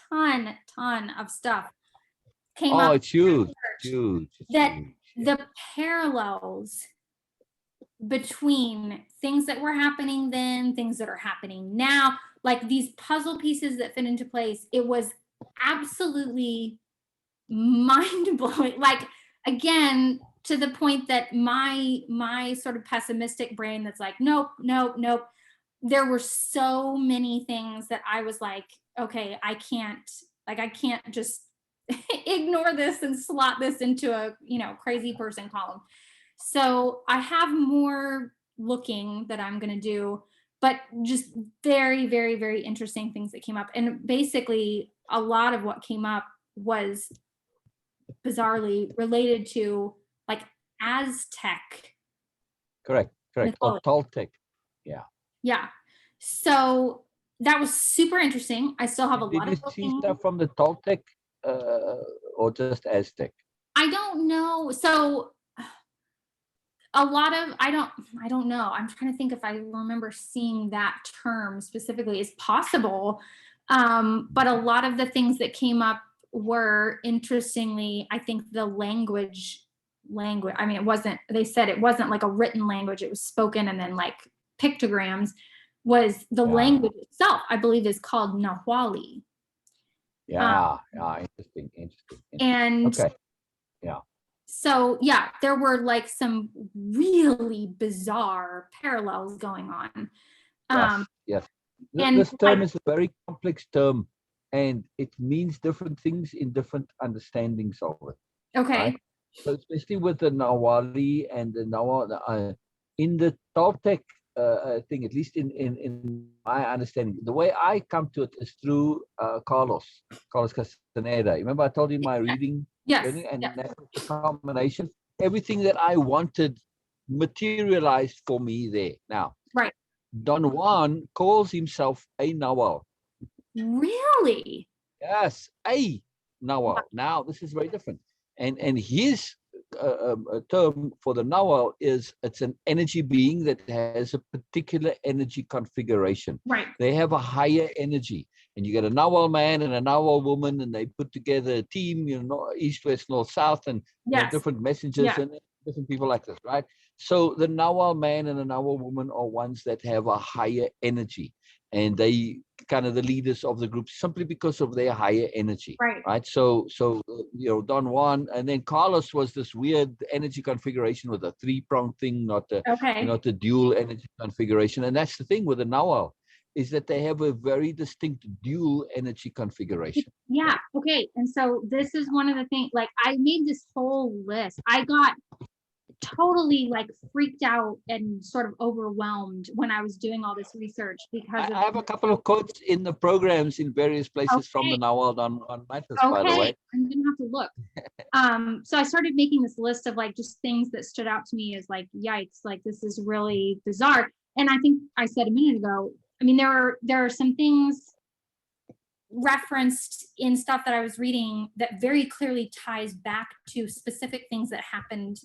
S1: ton of stuff came up.
S2: Oh, it's huge. Huge.
S1: That the parallels between things that were happening then, things that are happening now, like these puzzle pieces that fit into place, it was absolutely mind-blowing. Like, again, to the point that my sort of pessimistic brain that's like, nope. There were so many things that I was like, okay, I can't just ignore this and slot this into a, you know, crazy person column. So I have more looking that I'm going to do, but just very, very, very interesting things that came up. And basically a lot of what came up was bizarrely related to like Aztec.
S2: Correct. Or Toltec.
S1: Yeah. So that was super interesting. I still have a lot of
S2: Did you see stuff from the Toltec or just Aztec?
S1: I don't know. So a lot of I don't know. I'm trying to think if I remember seeing that term specifically. It's possible. But a lot of the things that came up were, interestingly, I think the language. I mean, they said it wasn't like a written language, it was spoken, and then like pictograms was the language itself, I believe, is called Nahuali.
S2: Interesting.
S1: And
S2: okay. Yeah.
S1: So yeah, there were like some really bizarre parallels going on.
S2: Yes.
S1: And
S2: this term is a very complex term, and it means different things in different understandings of it.
S1: Okay.
S2: Right? So especially with the Nawali and the Nawa, in the Toltec thing, at least in my understanding, the way I come to it is through Carlos Castaneda. Remember I told you my reading?
S1: Yes.
S2: And that was the combination. Everything that I wanted materialized for me there. Now,
S1: right.
S2: Don Juan calls himself a Nahual.
S1: Really?
S2: Yes, a Nahual. Now, this is very different. And his term for the Nahual is it's an energy being that has a particular energy configuration.
S1: Right.
S2: They have a higher energy. And you get a Nahual man and a Nahual woman, and they put together a team, you know, east, west, north, south, and different messengers and different people like this, right? So the Nahual man and the Nahual woman are ones that have a higher energy, and they kind of the leaders of the group simply because of their higher energy, right? So you know, Don Juan, and then Carlos was this weird energy configuration with a three-pronged thing, not the dual energy configuration, and that's the thing with the Nahual, is that they have a very distinct dual energy configuration.
S1: Yeah. Okay. And so this is one of the things, like I made this whole list. I got totally like freaked out and sort of overwhelmed when I was doing all this research because
S2: I have a couple of quotes in the programs in various places from the Nahual on Matus, by the way.
S1: I'm gonna have to look. So I started making this list of like just things that stood out to me as like, yikes, like this is really bizarre. And I think I said a minute ago, I mean, there are some things referenced in stuff that I was reading that very clearly ties back to specific things that happened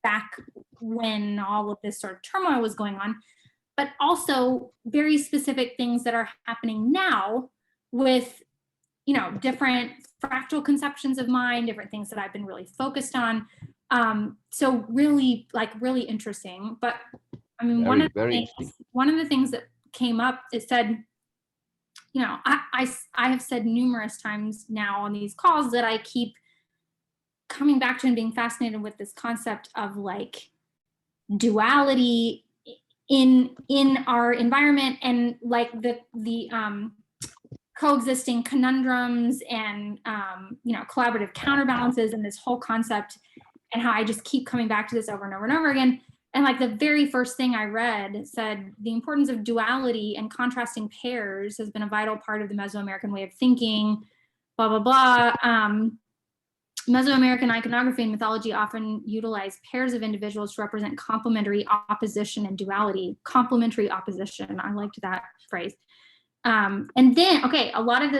S1: back when all of this sort of turmoil was going on. but also very specific things that are happening now with, different fractal conceptions of mind, different things that I've been really focused on. So really interesting. But I mean,
S2: Very, very interesting.
S1: one of the things that came up, it said, I have said numerous times now on these calls that I keep coming back to and being fascinated with this concept of like duality in our environment, and like the coexisting conundrums and collaborative counterbalances, and this whole concept, and how I just keep coming back to this over and over and over again. And like the very first thing I read said, the importance of duality and contrasting pairs has been a vital part of the Mesoamerican way of thinking, blah, blah, blah. Mesoamerican iconography and mythology often utilize pairs of individuals to represent complementary opposition and duality. Complementary opposition, I liked that phrase. And then, okay, a lot of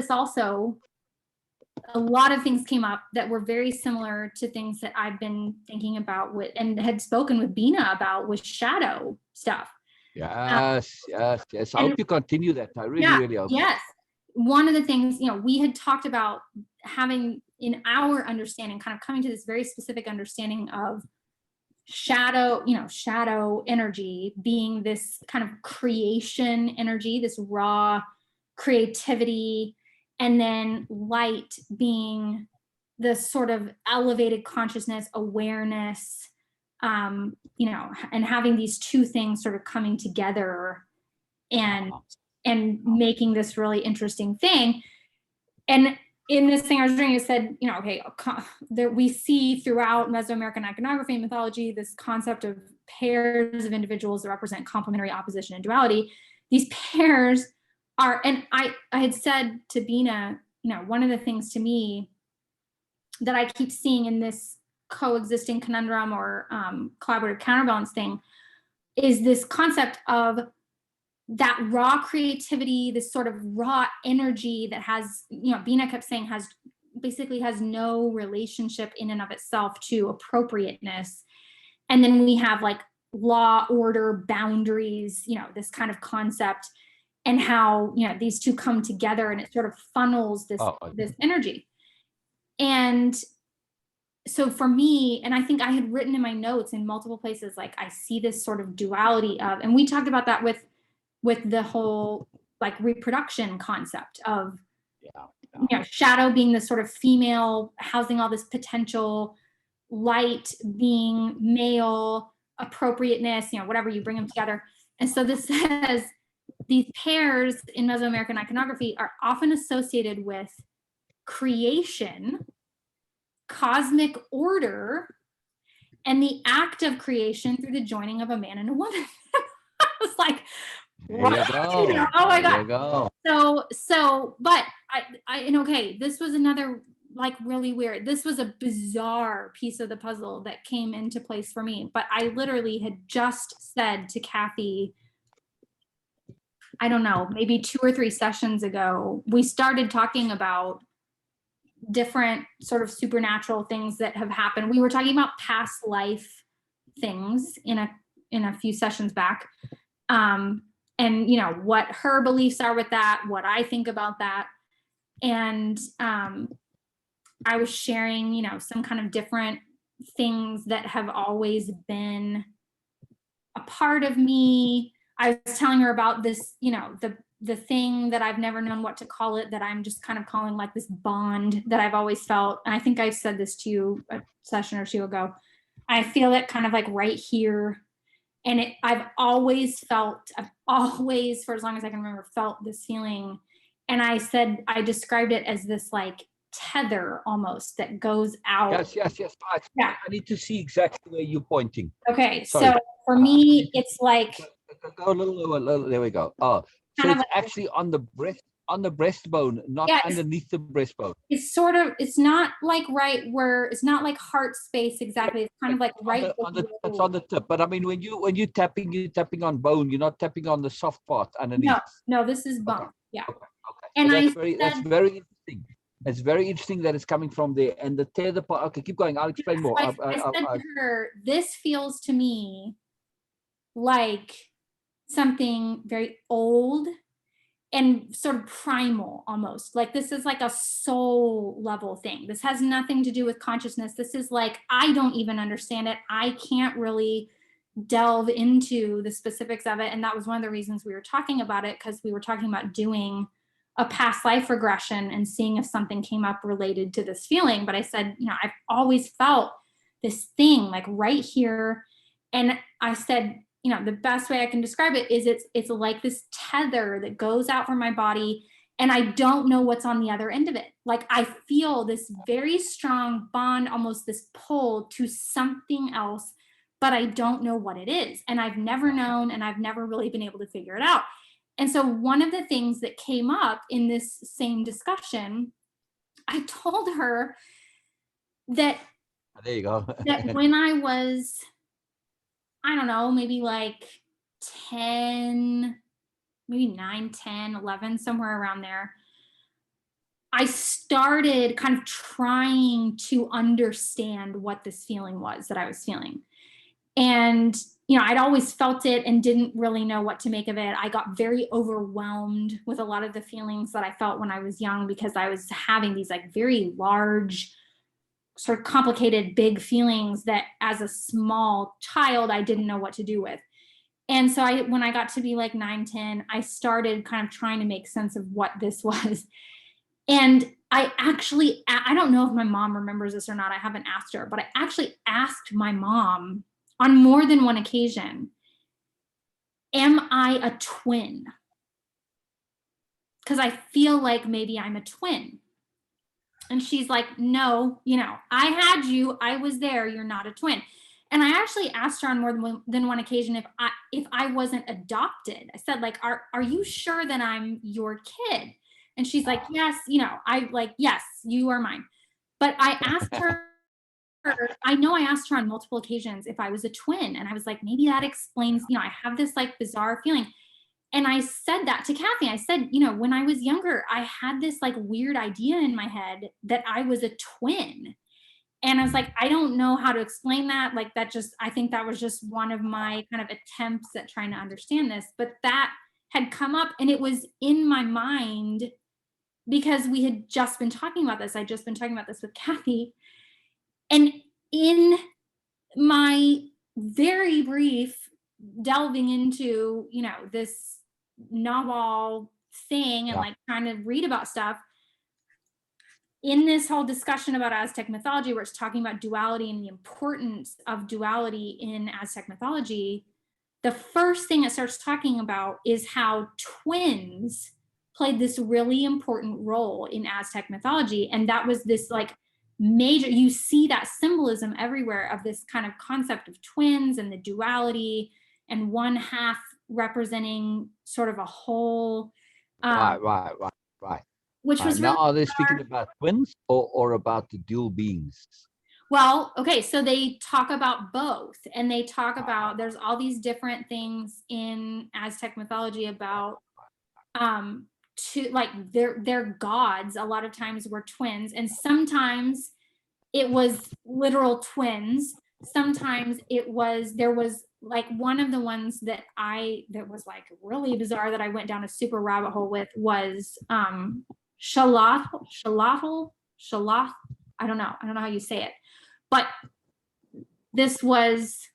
S1: things came up that were very similar to things that I've been thinking about with, and had spoken with Bina about, with shadow stuff.
S2: Yes. I hope you continue that. I really hope.
S1: Yes. One of the things, we had talked about having in our understanding, kind of coming to this very specific understanding of shadow energy being this kind of creation energy, this raw creativity, and then light being this sort of elevated consciousness, awareness, and having these two things sort of coming together and making this really interesting thing. And in this thing I was reading, it said, that we see throughout Mesoamerican iconography and mythology this concept of pairs of individuals that represent complementary opposition and duality. These pairs are, and I had said to Bina, one of the things to me that I keep seeing in this coexisting conundrum or collaborative counterbalance thing is this concept of that raw creativity, this sort of raw energy that has, Bina kept saying has no relationship in and of itself to appropriateness. And then we have like law, order, boundaries, this kind of concept, and how, these two come together and it sort of funnels this energy. And so for me, and I think I had written in my notes in multiple places, like I see this sort of duality of, and we talked about that with the whole like reproduction concept of, shadow being this sort of female housing all this potential, light being male, appropriateness, whatever, you bring them together. And so this says these pairs in Mesoamerican iconography are often associated with creation, cosmic order, and the act of creation through the joining of a man and a woman. I was like,
S2: what?
S1: Oh my God. So, but and okay, this was another like really weird. This was a bizarre piece of the puzzle that came into place for me. But I literally had just said to Kathy, I don't know, maybe 2 or 3 sessions ago, we started talking about different sort of supernatural things that have happened. We were talking about past life things in a few sessions back. And what her beliefs are with that, what I think about that. And I was sharing, some kind of different things that have always been a part of me. I was telling her about this, the thing that I've never known what to call it, that I'm just kind of calling like this bond that I've always felt. And I think I said this to you a session or 2 ago. I feel it kind of like right here. And I've always, for as long as I can remember, felt this feeling. And I said, I described it as this like tether almost that goes out.
S2: Yes. I need to see exactly where you're pointing.
S1: Okay. Sorry. So for me, it's like.
S2: Go a little, there we go. Oh, so it's actually on the breastbone, not underneath the breastbone.
S1: It's sort of, it's not like right where, it's not like heart space exactly. It's kind of like right
S2: it's on the tip. But I mean, when you're tapping on bone, you're not tapping on the soft part underneath.
S1: No, this is bone. Okay. Yeah.
S2: Okay.
S1: And
S2: so that's very interesting. It's very interesting that it's coming from there. And the tether part. Okay, keep going. I'll explain more.
S1: I said to her, this feels to me like something very old and sort of primal almost. Like this is like a soul level thing. This has nothing to do with consciousness. This is like, I don't even understand it. I can't really delve into the specifics of it. And that was one of the reasons we were talking about it, because we were talking about doing a past life regression and seeing if something came up related to this feeling. But I said, you know, I've always felt this thing like right here. And I said, you know, the best way I can describe it is it's like this tether that goes out from my body, and I don't know what's on the other end of it. Like I feel this very strong bond, almost this pull to something else, but I don't know what it is. And I've never known, and I've never really been able to figure it out. And so one of the things that came up in this same discussion, I told her that
S2: There you go.
S1: that when I was, I don't know, maybe like 10, maybe 9, 10, 11, somewhere around there, I started kind of trying to understand what this feeling was that I was feeling. And, you know, I'd always felt it and didn't really know what to make of it. I got very overwhelmed with a lot of the feelings that I felt when I was young, because I was having these like very large, sort of complicated, big feelings that as a small child, I didn't know what to do with. And so when I got to be like 9, 10, I started kind of trying to make sense of what this was. And I actually, I don't know if my mom remembers this or not. I haven't asked her, but I actually asked my mom on more than one occasion, am I a twin? Because I feel like maybe I'm a twin. And she's like, no, you know, I had you, I was there, you're not a twin. And I actually asked her on more than one occasion if I wasn't adopted. I said, like, are you sure that I'm your kid? And she's like, yes, you know, yes, you are mine. But I asked her, I know I asked her on multiple occasions if I was a twin. And I was like, maybe that explains, you know, I have this like bizarre feeling. And I said that to Kathy. I said, you know, when I was younger, I had this like weird idea in my head that I was a twin. And I was like, I don't know how to explain that. Like that just, I think that was just one of my kind of attempts at trying to understand this. But that had come up, and it was in my mind because we had just been talking about this. I'd just been talking about this with Kathy. And in my very brief delving into, you know, this Nagual thing and like trying to read about stuff, in this whole discussion about Aztec mythology, where it's talking about duality and the importance of duality in Aztec mythology, the first thing it starts talking about is how twins played this really important role in Aztec mythology. And that was this like major, you see that symbolism everywhere of this kind of concept of twins and the duality, and one half representing sort of a whole.
S2: Right.
S1: Which was
S2: now,
S1: really
S2: are they speaking about twins or about the dual beings?
S1: Well, okay, so they talk about both, and they talk about, there's all these different things in Aztec mythology about to like their gods a lot of times were twins, and sometimes it was literal twins, sometimes there was like one of the ones that was like really bizarre that I went down a super rabbit hole with was Shalat. I don't know how you say it, but this was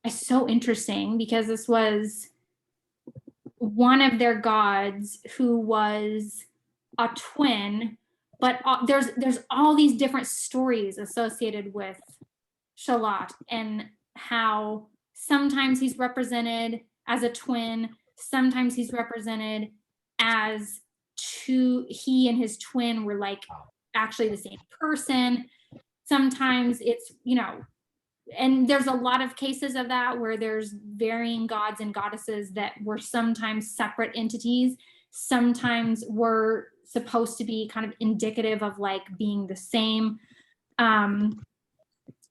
S1: so interesting because this was one of their gods who was a twin, but there's all these different stories associated with Shalat, and how sometimes he's represented as a twin, sometimes he's represented as he and his twin were like actually the same person. Sometimes it's, you know, and there's a lot of cases of that where there's varying gods and goddesses that were sometimes separate entities, sometimes were supposed to be kind of indicative of like being the same.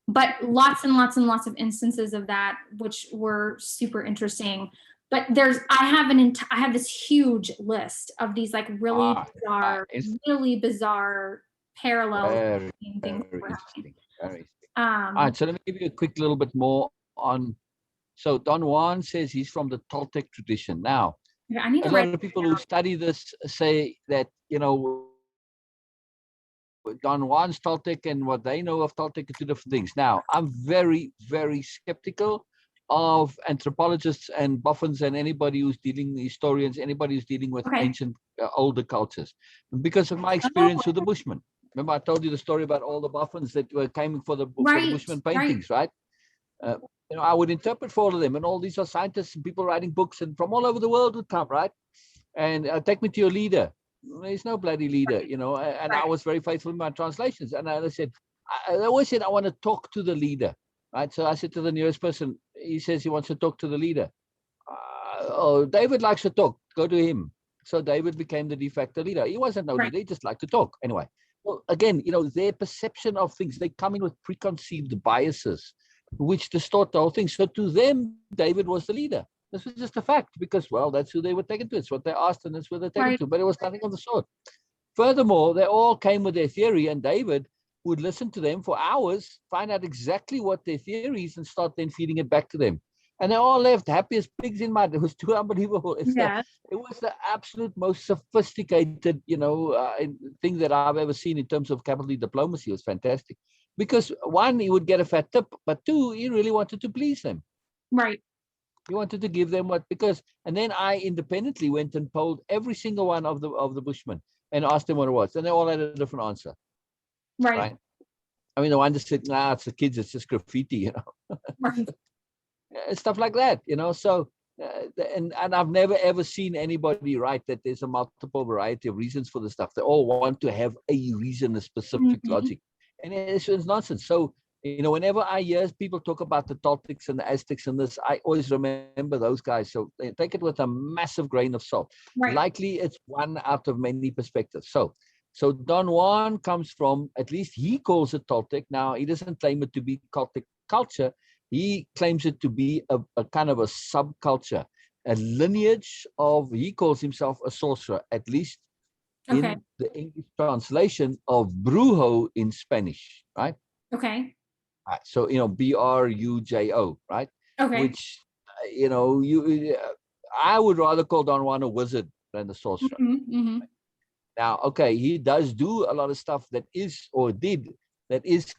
S1: But lots and lots and lots of instances of that, which were super interesting. But I have this huge list of these like really bizarre parallels between things.
S2: Very interesting. All right, so let me give you a quick little bit more on So Don Juan says he's from the Toltec tradition. Now,
S1: Yeah, I need
S2: a
S1: to
S2: lot
S1: write
S2: of
S1: this
S2: people who
S1: down.
S2: study this say that, Don Juan's Toltec and what they know of Toltec are two different things. Now, I'm very, very skeptical of anthropologists and boffins and anybody who's dealing, historians, anybody who's dealing with
S1: Okay.
S2: ancient, older cultures, because of my
S1: Oh,
S2: experience with the Bushmen. Remember, I told you the story about all the boffins that were came for the
S1: right,
S2: Bushman
S1: right,
S2: paintings, right? I would interpret for all of them, and all these are scientists and people writing books, and from all over the world would come, right? And take me to your leader. There's no bloody leader, and I
S1: right.
S2: was very faithful in my translations. And I said, I always said, I want to talk to the leader, right? So I said to the nearest person, he says he wants to talk to the leader. Oh, David likes to talk, go to him. So David became the de facto leader. He wasn't no
S1: Right.
S2: leader, he just liked to talk. Anyway, well, again, their perception of things, they come in with preconceived biases, which distort the whole thing. So to them, David was the leader. This was just a fact because, well, that's who they were taken to. It's what they asked and that's where they're taken
S1: Right.
S2: to. But it was nothing of the sort. Furthermore, they all came with their theory, and David would listen to them for hours, find out exactly what their theory is, and start then feeding it back to them. And they all left happy as pigs in mud. It was too unbelievable. It was the absolute most sophisticated, thing that I've ever seen in terms of capital diplomacy. It was fantastic. Because one, he would get a fat tip, but two, he really wanted to please them.
S1: Right.
S2: He wanted to give them and then I independently went and polled every single one of the Bushmen and asked them what it was, and they all had a different answer. Right? I mean, the one just said, "Nah, it's the kids. It's just graffiti,"
S1: Right.
S2: stuff like that. So, and I've never ever seen anybody write that there's a multiple variety of reasons for the stuff. They all want to have a reason, a specific logic, and it's nonsense. So, whenever I hear people talk about the Toltecs and the Aztecs and this, I always remember those guys. So they take it with a massive grain of salt.
S1: Right.
S2: Likely it's one out of many perspectives. So Don Juan comes from, at least he calls it Toltec. Now, he doesn't claim it to be Toltec culture. He claims it to be a kind of a subculture, a lineage of, he calls himself a sorcerer, at least in the English translation of brujo in Spanish, right?
S1: Okay.
S2: So, Brujo, right?
S1: Okay.
S2: Which, I would rather call Don Juan a wizard than a sorcerer. Now, okay, he does do a lot of stuff that is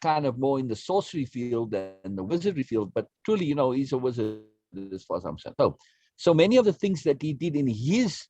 S2: kind of more in the sorcery field than the wizardry field, but truly, he's a wizard as far as I'm concerned. So many of the things that he did in his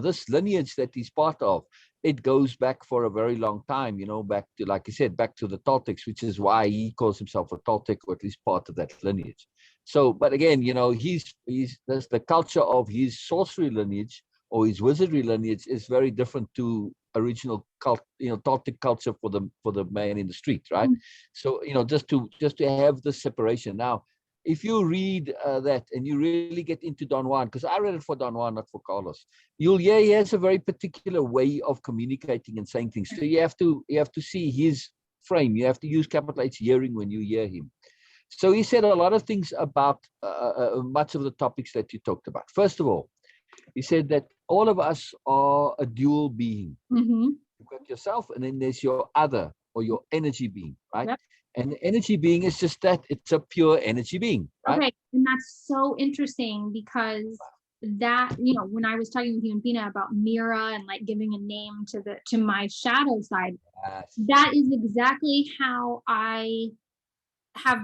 S2: this lineage that he's part of, it goes back for a very long time, back to, like you said, back to the Toltecs, which is why he calls himself a Toltec, or at least part of that lineage. So, but again, there's the culture of his sorcery lineage or his wizardry lineage is very different to original Toltec culture for the man in the street, right? So, just to have this separation. Now, if you read that and you really get into Don Juan, because I read it for Don Juan, not for Carlos, you'll hear he has a very particular way of communicating and saying things. So you have to see his frame. You have to use capital H hearing when you hear him. So he said a lot of things about much of the topics that you talked about. First of all, he said that all of us are a dual being. You've got yourself, and then there's your other, or your energy being, right? Yep. And the energy being is just that, it's a pure energy being, right?
S1: Okay, and that's so interesting because that, when I was talking with you and Pina about Mira and like giving a name to my shadow side, that is exactly how I have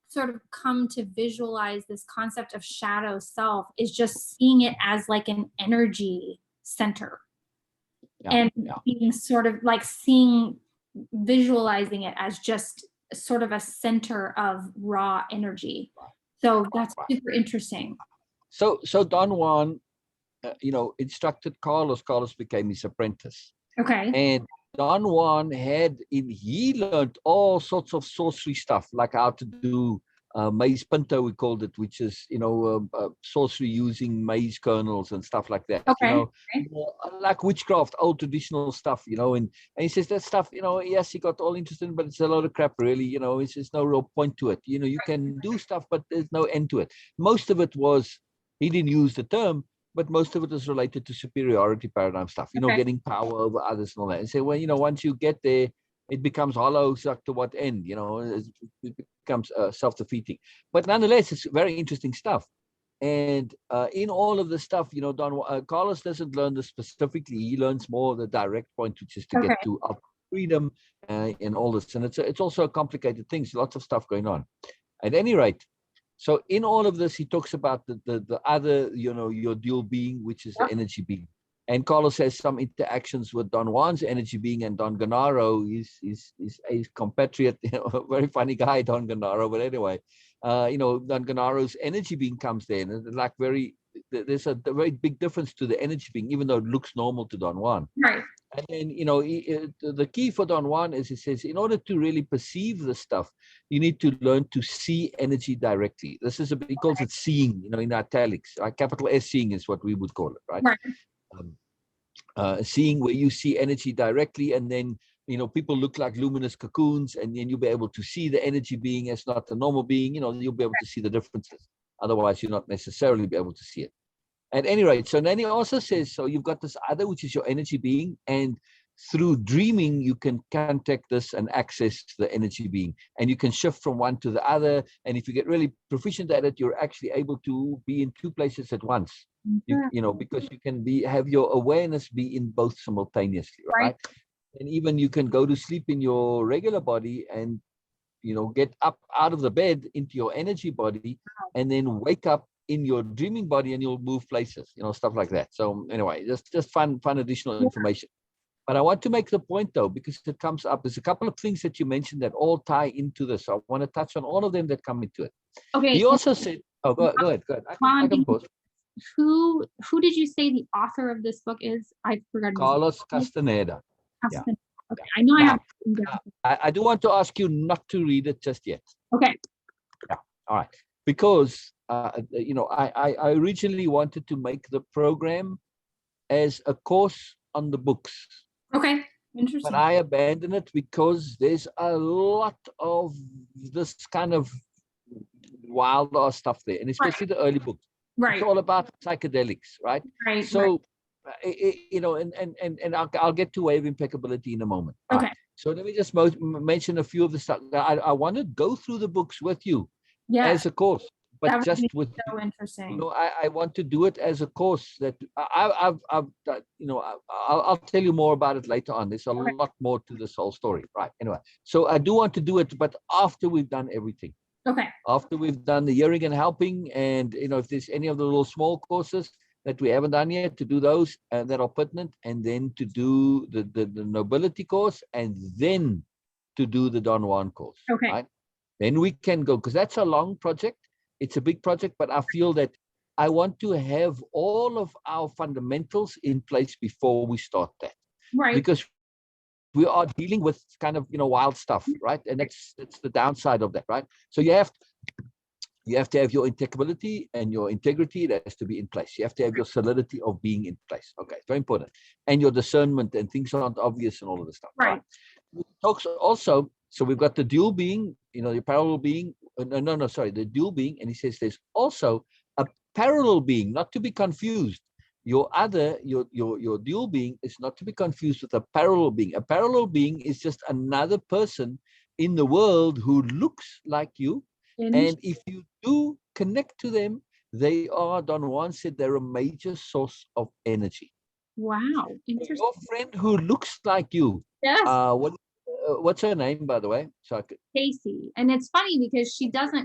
S1: sort of come to visualize this concept of shadow self, is just seeing it as like an energy center. Being sort of like visualizing it as just sort of a center of raw energy. So that's super interesting.
S2: So Don Juan, instructed Carlos. Carlos became his apprentice.
S1: Okay.
S2: And Don Juan he learned all sorts of sorcery stuff, like how to do maize pinto, we called it, which is, sorcery using maize kernels and stuff like that.
S1: Okay.
S2: Like witchcraft, old traditional stuff, and he says that stuff, yes, he got all interested, but it's a lot of crap, really. It's just no real point to it. You can do stuff, but there's no end to it. Most of it was, he didn't use the term, but most of it is related to superiority paradigm stuff, getting power over others and all that. And say, well, once you get there, it becomes hollow, suck to what end? It becomes self-defeating. But nonetheless, it's very interesting stuff. And in all of the stuff, you know, Carlos doesn't learn this specifically. He learns more the direct point, which is to get to freedom and all this. And it's also a complicated thing. Lots of stuff going on. At any rate, so in all of this, he talks about the other, you know, your dual being, which is the energy being. And Carlos has some interactions with Don Juan's energy being, and Don Gennaro is a compatriot, you know, a very funny guy, Don Gennaro. But anyway, you know, Don Gennaro's energy being comes there, and like there's a very big difference to the energy being, even though it looks normal to Don Juan.
S1: Right.
S2: And then, you know, the key for Don Juan is, he says, in order to really perceive the stuff, you need to learn to see energy directly. This is he calls it seeing, you know, in italics. Capital S seeing is what we would call it, right? Seeing, where you see energy directly, and then, you know, people look like luminous cocoons, and then you'll be able to see the energy being as not the normal being. You know, you'll be able to see the differences. Otherwise, you'll not necessarily be able to see it. At any rate, so then he also says, so you've got this other, which is your energy being, and through dreaming, you can contact this and access the energy being, and you can shift from one to the other. And if you get really proficient at it, you're actually able to be in two places at once. You know, because you can have your awareness be in both simultaneously, right? And even you can go to sleep in your regular body and, you know, get up out of the bed into your energy body, and then wake up in your dreaming body, and you'll move places, you know, stuff like that. So anyway, just fun additional information. But I want to make the point, though, because it comes up, there's a couple of things that you mentioned that all tie into this. So I want to touch on all of them that come into it.
S1: Okay.
S2: He also said, oh, go ahead. I can pause.
S1: Who did you say the author of this book is? I forgot.
S2: Carlos Castaneda.
S1: Yeah. Okay, I know.
S2: Now, I do want to ask you not to read it just yet.
S1: Okay.
S2: Yeah. All right. Because you know, I originally wanted to make the program as a course on the books.
S1: Okay. Interesting.
S2: But I abandoned it because there's a lot of this kind of wild stuff there, and especially the early books. It's all about psychedelics, right? So, you know, and I'll get to Way of Impeccability in a moment.
S1: Okay.
S2: Right. So let me just mention a few of the stuff. I want to go through the books with you as a course, but that just with
S1: so interesting.
S2: You know, I want to do it as a course that I've you know, I'll tell you more about it later on. There's a lot more to this whole story, right? Anyway, so I do want to do it, but after we've done everything.
S1: Okay.
S2: After we've done the hearing and helping, and, you know, if there's any of the little small courses that we haven't done yet, to do those that are pertinent, and then to do the nobility course, and then to do the Don Juan course. Okay. Right? Then we can go, because that's a long project. It's a big project, but I feel that I want to have all of our fundamentals in place before we start that.
S1: Right.
S2: Because we are dealing with kind of, you know, wild stuff, right? And that's the downside of that, right? So you have to have your impeccability and your integrity that has to be in place. You have to have your solidity of being in place. Okay, very important. And your discernment, and things aren't obvious and all of this stuff.
S1: Right.
S2: It talks also, so we've got the dual being, you know, the parallel being, the dual being, and he says there's also a parallel being, not to be confused. Your dual being is not to be confused with a parallel being. A parallel being is just another person in the world who looks like you. And if you do connect to them, they are, Don Juan said, they're a major source of energy.
S1: Wow. Interesting.
S2: Your friend who looks like you.
S1: Yes.
S2: What's her name, by the way?
S1: Casey. And it's funny because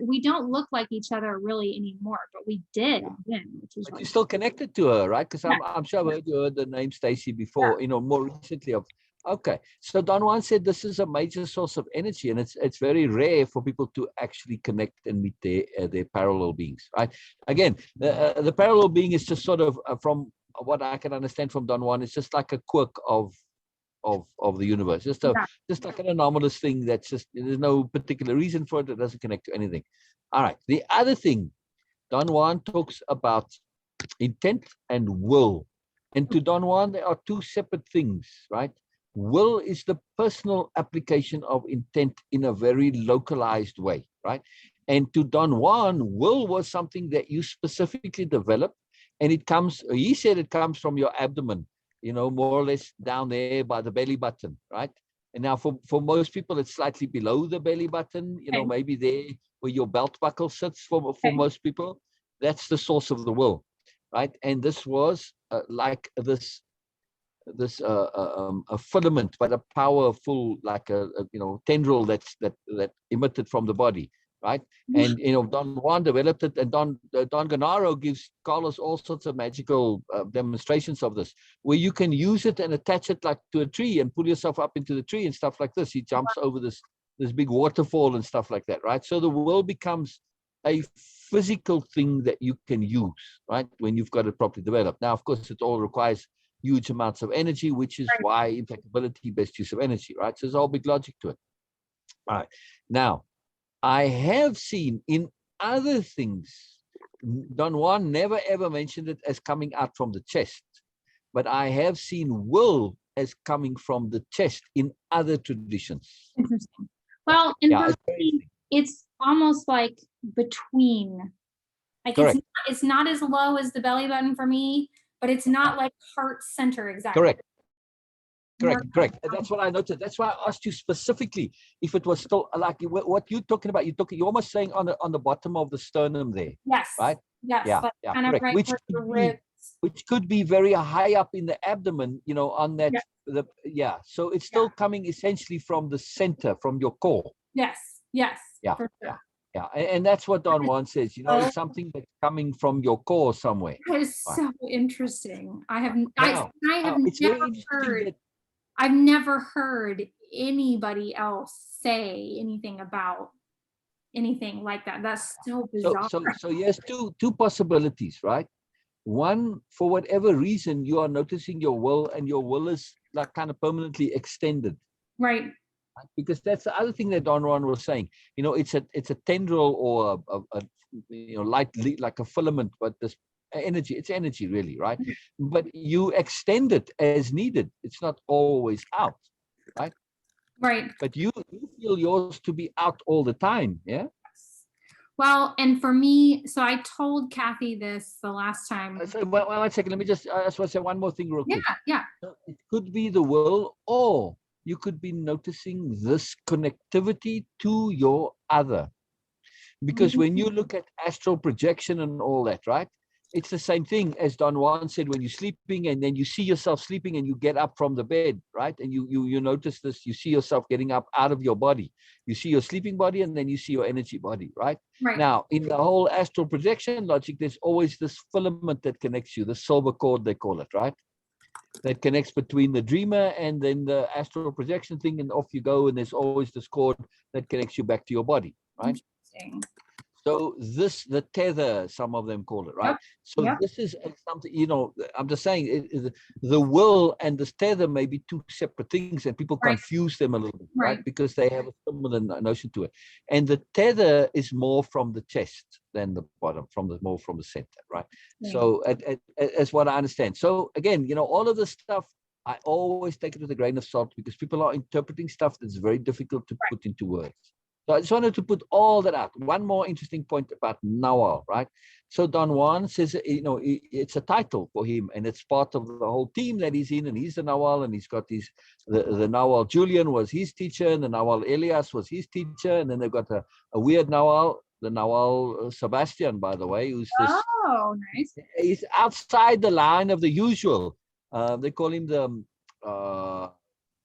S1: we don't look like each other really anymore, but we did then, which is
S2: but you're still connected to her, right? Because I'm sure I've heard the name Stacy before, you know, more recently. Okay. So Don Juan said this is a major source of energy, and it's very rare for people to actually connect and meet their parallel beings, right? Again, the parallel being is just sort of, from what I can understand from Don Juan, it's just like a quirk of the universe, just like an anomalous thing that's just, there's no particular reason for it. It doesn't connect to anything. All right. The other thing, Don Juan talks about intent and will. And to Don Juan, there are two separate things, right? Will is the personal application of intent in a very localized way, right? And to Don Juan, will was something that you specifically developed, and he said it comes from your abdomen, you know, more or less down there by the belly button, right? And now for most people, it's slightly below the belly button,
S1: Okay.
S2: maybe there where your belt buckle sits for
S1: Okay.
S2: most people. That's the source of the will, right? And this was like this a filament, but a powerful, like a tendril that emitted from the body, right? And Don Juan developed it, and Don Gennaro gives Carlos all sorts of magical demonstrations of this, where you can use it and attach it like to a tree and pull yourself up into the tree and stuff like this. He jumps over this big waterfall and stuff like that, right? So the will becomes a physical thing that you can use, right, when you've got it properly developed. Now, of course, it all requires huge amounts of energy, which is why impeccability, best use of energy, right? So there's all big logic to it. All right. Now, I have seen in other things, Don Juan never ever mentioned it as coming out from the chest, but I have seen will as coming from the chest in other traditions.
S1: Interesting. Well, and for me, it's almost like between. Like it's not as low as the belly button for me, but it's not like heart center exactly.
S2: Correct. That's what I noted. That's why I asked you specifically if it was still like what you're talking about. You're almost saying on the bottom of the sternum there.
S1: Yes.
S2: Right.
S1: Yes.
S2: Yeah.
S1: Like
S2: Yeah.
S1: kind of
S2: Correct.
S1: right
S2: Which could be very high up in the abdomen. On that.
S1: Yeah.
S2: So it's still coming essentially from the center, from your core.
S1: Yes. Yes.
S2: Yeah.
S1: For sure.
S2: Yeah, and that's what Don Juan says. It's something that's coming from your core somewhere.
S1: That is so interesting. I have
S2: it's
S1: never heard. I've never heard anybody else say anything about anything like that. That's so bizarre.
S2: So here's two possibilities, right? One, for whatever reason, you are noticing your will, and your will is like kind of permanently extended.
S1: Right.
S2: Because that's the other thing that Don Juan was saying. It's a tendril or a light, like a filament, but this energy, it's energy really, right? But you extend it as needed. It's not always out, right?
S1: Right.
S2: But you feel yours to be out all the time, yeah?
S1: Well, and for me, so I told Kathy this the last time.
S2: Well, 1 second. Let me just say one more thing real quick.
S1: Yeah.
S2: So it could be the will, or you could be noticing this connectivity to your other. Because when you look at astral projection and all that, right? It's the same thing as Don Juan said, when you're sleeping and then you see yourself sleeping and you get up from the bed, right? And you notice this, you see yourself getting up out of your body. You see your sleeping body and then you see your energy body, right? Now, in the whole astral projection logic, there's always this filament that connects you, the silver cord, they call it, right? That connects between the dreamer and then the astral projection thing, and off you go, and there's always this cord that connects you back to your body, right? Interesting. So the tether, some of them call it, right? This is something, I'm just saying, the will and the tether may be two separate things, and people confuse them a little bit, right? Because they have a similar notion to it. And the tether is more from the chest than the bottom, more from the center, right? So as what I understand. So again, all of this stuff, I always take it with a grain of salt, because people are interpreting stuff that's very difficult to put into words. So I just wanted to put all that out. One more interesting point about Nagual, right? So Don Juan says, it's a title for him, and it's part of the whole team that he's in, and he's the Nagual, and he's got the Nagual Julian was his teacher, and the Nagual Elias was his teacher, and then they've got a weird Nagual, the Nagual Sebastian, by the way, who's this.
S1: Oh, nice.
S2: He's outside the line of the usual. They call him the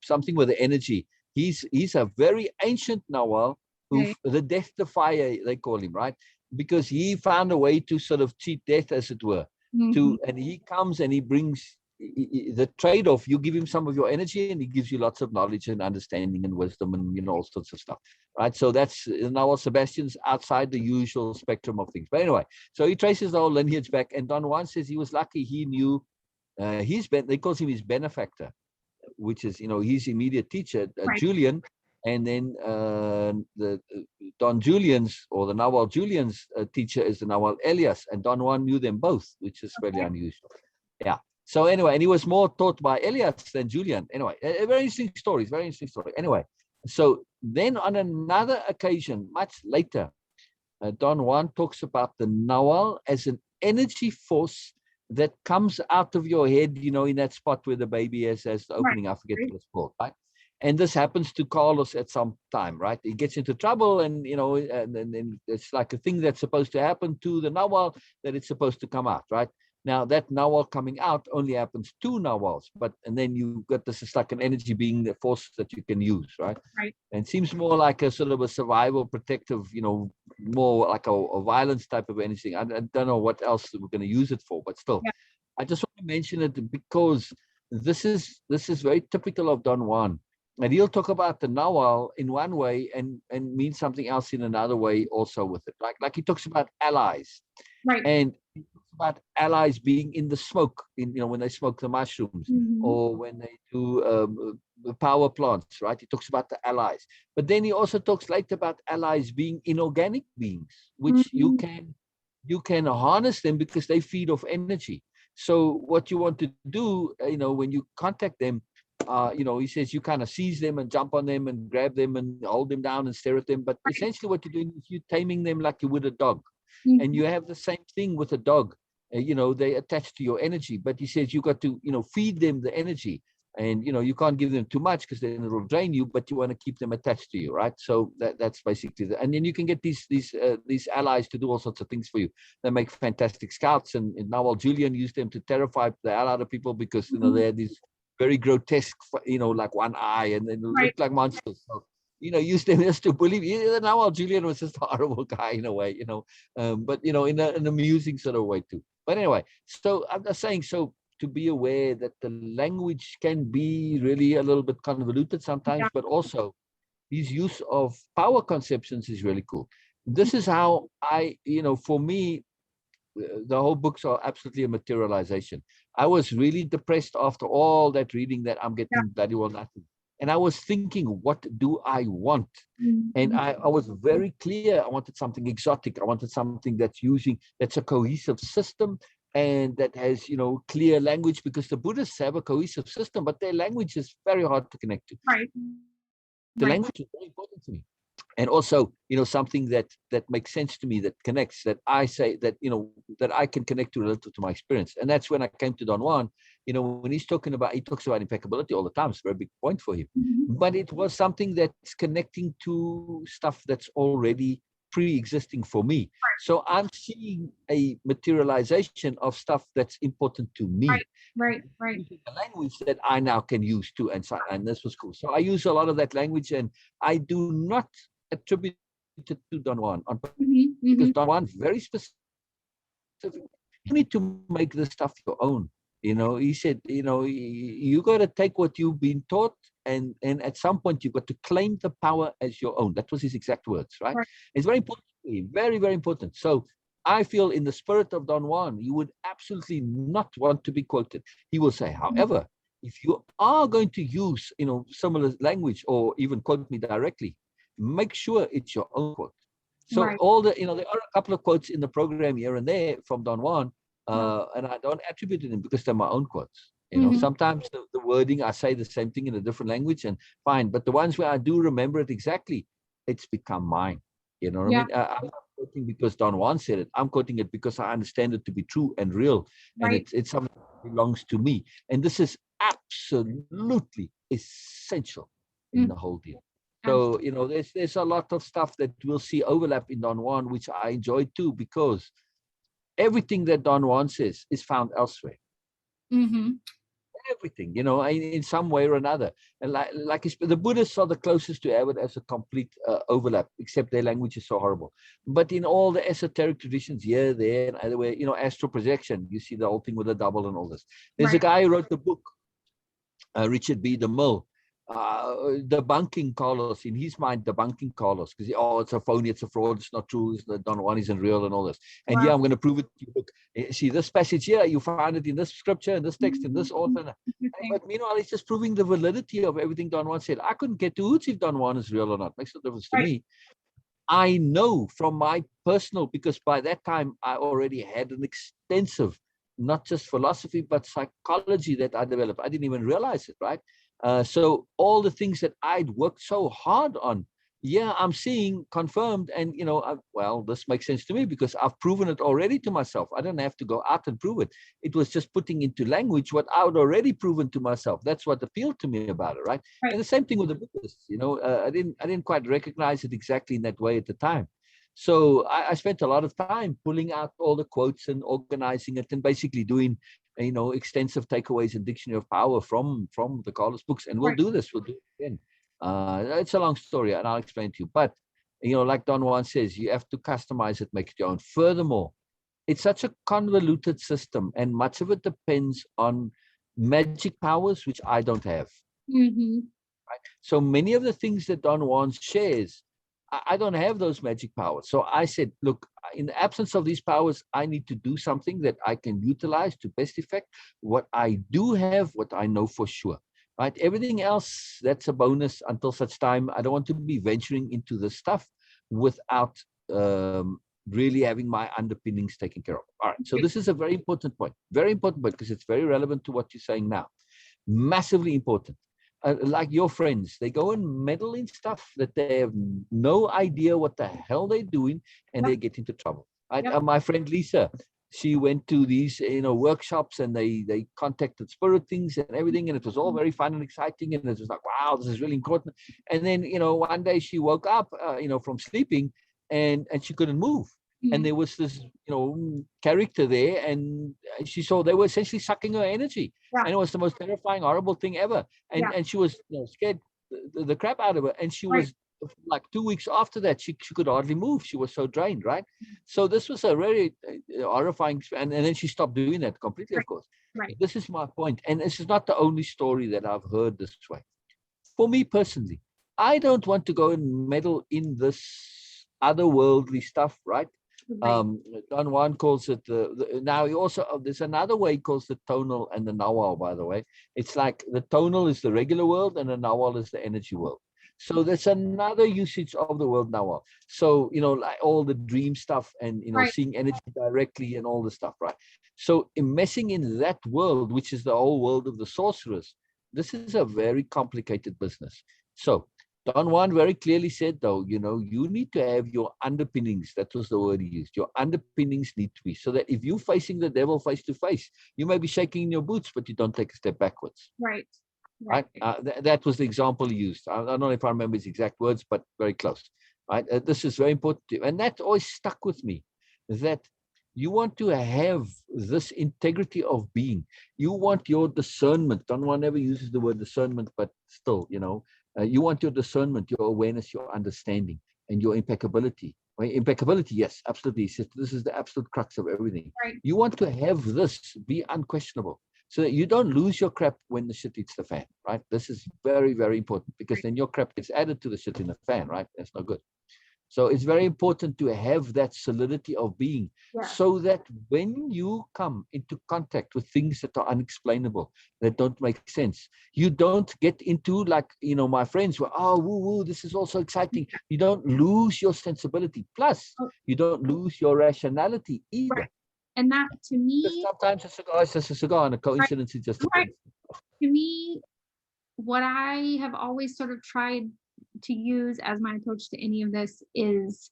S2: something with the energy. He's a very ancient Nagual. The death defier, they call him, right? Because he found a way to sort of cheat death, as it were. And he comes and he brings the trade-off. You give him some of your energy, and he gives you lots of knowledge and understanding and wisdom and all sorts of stuff, right? So that's Nagual Sebastian's outside the usual spectrum of things. But anyway, so he traces the whole lineage back, and Don Juan says he was lucky. He knew they call him his benefactor, which is his immediate teacher, Julian. And then the Don Julian's, or the Nagual Julian's teacher, is the Nagual Elias, and Don Juan knew them both, which is very unusual. Yeah. So anyway, and he was more taught by Elias than Julian. Anyway, a very interesting story. Anyway, so then on another occasion, much later, Don Juan talks about the Nagual as an energy force that comes out of your head, in that spot where the baby is, as the opening, I forget what it's called, right? And this happens to Carlos at some time, right? He gets into trouble, and and it's like a thing that's supposed to happen to the Nagual, that it's supposed to come out, right? Now that Nagual coming out only happens to Naguals, and then you got this, it's like an energy being, the force that you can use, right?
S1: Right.
S2: And it seems more like a sort of a survival, protective, more like a violence type of anything. I don't know what else we're going to use it for, but still,
S1: Yeah.
S2: I just want to mention it because this is very typical of Don Juan. And he'll talk about the Nahual in one way and mean something else in another way also with it. Like he talks about allies.
S1: Right.
S2: And he talks about allies being in the smoke, when they smoke the mushrooms, or when they do the power plants, right? He talks about the allies. But then he also talks later about allies being inorganic beings, which you can harness them because they feed off energy. So what you want to do, when you contact them, he says you kind of seize them and jump on them and grab them and hold them down and stare at them. But essentially what you're doing is you're taming them like you would a dog. And you have the same thing with a dog. They attach to your energy, but he says you got to, feed them the energy. And, you can't give them too much because then it'll drain you, but you want to keep them attached to you, right? So that's basically and then you can get these allies to do all sorts of things for you. They make fantastic scouts, and Nahual Julian used them to terrify the hell out of people because, they had these very grotesque, like one eye, and then look like monsters. So, used them just to bully. Nahual Julian was just a horrible guy in a way, but in an amusing sort of way too. But anyway, so I'm just saying, so to be aware that the language can be really a little bit convoluted sometimes, but also his use of power conceptions is really cool. This is how for me, the whole books are absolutely a materialization. I was really depressed after all that reading that I'm getting bloody well nothing. And I was thinking, what do I want? And I was very clear. I wanted something exotic. I wanted something that's a cohesive system and that has, clear language, because the Buddhists have a cohesive system, but their language is very hard to connect to.
S1: Right.
S2: The language is very important to me. And also, something that makes sense to me, that connects, that I say that, that I can connect to relative to my experience. And that's when I came to Don Juan, when he talks about impeccability all the time. It's a very big point for him. But it was something that's connecting to stuff that's already pre-existing for me. So I'm seeing a materialization of stuff that's important to me.
S1: Right.
S2: A language that I now can use too, and this was cool. So I use a lot of that language, and I do not attribute it to Don Juan, because Don Juan's very specific. You need to make this stuff your own. He said, you got to take what you've been taught, and at some point you've got to claim the power as your own. That was his exact words, right? It's very important to me, very, very important. So I feel in the spirit of Don Juan, you would absolutely not want to be quoted. He will say, however, if you are going to use, similar language or even quote me directly, make sure it's your own quote. So all the, there are a couple of quotes in the program here and there from Don Juan, and I don't attribute them because they're my own quotes. Sometimes the wording, I say the same thing in a different language, and fine. But the ones where I do remember it exactly, it's become mine. You know what I mean? I'm not quoting because Don Juan said it. I'm quoting it because I understand it to be true and real, and it's something that belongs to me. And this is absolutely essential in the whole deal. So, there's a lot of stuff that we'll see overlap in Don Juan, which I enjoy too, because everything that Don Juan says is found elsewhere. Everything, in some way or another. And like the Buddhists are the closest to have it as a complete overlap, except their language is so horrible. But in all the esoteric traditions here, there, and other way, astral projection, you see the whole thing with the double and all this. There's a guy who wrote the book, Richard B. DeMille, debunking Carlos, in his mind, debunking Carlos, because it's a phony, it's a fraud, it's not true, Don Juan isn't real and all this. And I'm going to prove it to you. Look, see this passage here, you find it in this scripture, in this text, in this author. But meanwhile, it's just proving the validity of everything Don Juan said. I couldn't get to hoots if Don Juan is real or not. Makes no difference to me. I know from my personal, because by that time I already had an extensive, not just philosophy, but psychology that I developed. I didn't even realize it, right? So all the things that I'd worked so hard on yeah, I'm seeing confirmed, and well, this makes sense to me because I've proven it already to myself. I don't have to go out and prove it. It was just putting into language what I would already proven to myself. That's what appealed to me about it, right?
S1: Right.
S2: And the same thing with the Buddhists. I didn't quite recognize it exactly in that way at the time. So I spent a lot of time pulling out all the quotes and organizing it, and basically doing extensive takeaways and dictionary of power from the Carlos books. And we'll
S1: Right.
S2: do this. We'll do it again. It's a long story, and I'll explain to you. But like Don Juan says, you have to customize it, make it your own. Furthermore, it's such a convoluted system, and much of it depends on magic powers, which I don't have.
S1: Mm-hmm.
S2: Right? So many of the things that Don Juan shares, I don't have those magic powers. So I said, look, in the absence of these powers, I need to do something that I can utilize to best effect what I do have, what I know for sure. Right? Everything else, that's a bonus until such time. I don't want to be venturing into this stuff without really having my underpinnings taken care of. All right. So this is a very important point because it's very relevant to what you're saying now. Massively important. Like your friends, they go and meddle in stuff that they have no idea what the hell they're doing, and they get into trouble. My friend Lisa, she went to these workshops, and they contacted spirit things and everything, and it was all very fun and exciting, and it was like, wow, this is really important. And then one day she woke up from sleeping, and she couldn't move. Mm-hmm. And there was this character there, and she saw they were essentially sucking her energy. Yeah. And it was the most terrifying, horrible thing ever. And she was scared the crap out of her. And she was like 2 weeks after that, she could hardly move. She was so drained, right? So this was a very horrifying, and then she stopped doing that completely, of course. Right. This is my point. And this is not the only story that I've heard this way. For me personally, I don't want to go and meddle in this otherworldly stuff, right? Don Juan calls it now he also there's another way he calls the tonal and the Nagual, by the way. It's like the tonal is the regular world and the Nagual is the energy world. So that's another usage of the word Nagual. So like all the dream stuff and seeing energy directly and all the stuff, right? So in messing in that world, which is the whole world of the sorcerers, this is a very complicated business. So Don Juan very clearly said, though, you need to have your underpinnings. That was the word he used. Your underpinnings need to be so that if you're facing the devil face to face, you may be shaking in your boots, but you don't take a step backwards.
S1: Right.
S2: That was the example he used. I don't know if I remember his exact words, but very close. Right. This is very important to you. And that always stuck with me, that you want to have this integrity of being. You want your discernment. Don Juan never uses the word discernment, but still, you want your discernment, your awareness, your understanding, and your impeccability. Impeccability, yes, absolutely. This is the absolute crux of everything. Right. You want to have this be unquestionable so that you don't lose your crap when the shit hits the fan, right? This is very, very important because then your crap gets added to the shit in the fan, right? That's not good. So it's very important to have that solidity of being so that when you come into contact with things that are unexplainable, that don't make sense, you don't get into like, my friends were, oh, woo, this is also exciting. You don't lose your sensibility. Plus, you don't lose your rationality either.
S1: Right. And that to me,
S2: because sometimes a cigar is just a cigar and a coincidence is just a coincidence.
S1: To me, what I have always sort of tried to use as my approach to any of this is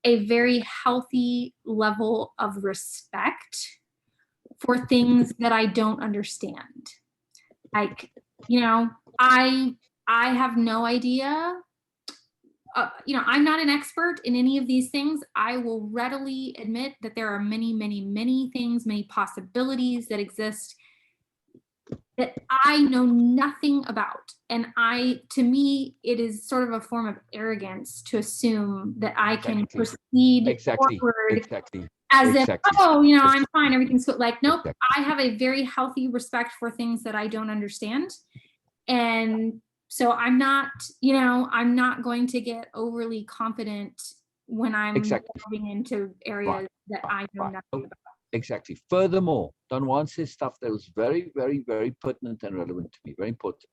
S1: a very healthy level of respect for things that I don't understand. Like, I have no idea. I'm not an expert in any of these things. I will readily admit that there are many, many, many things, many possibilities that exist that I know nothing about. And to me, it is sort of a form of arrogance to assume that I can proceed forward as if, I'm fine, everything's good. Like, nope, I have a very healthy respect for things that I don't understand. And so I'm not going to get overly confident when I'm moving into areas that I know nothing about.
S2: Exactly. Furthermore, Don Juan says stuff that was very, very, very pertinent and relevant to me, very important.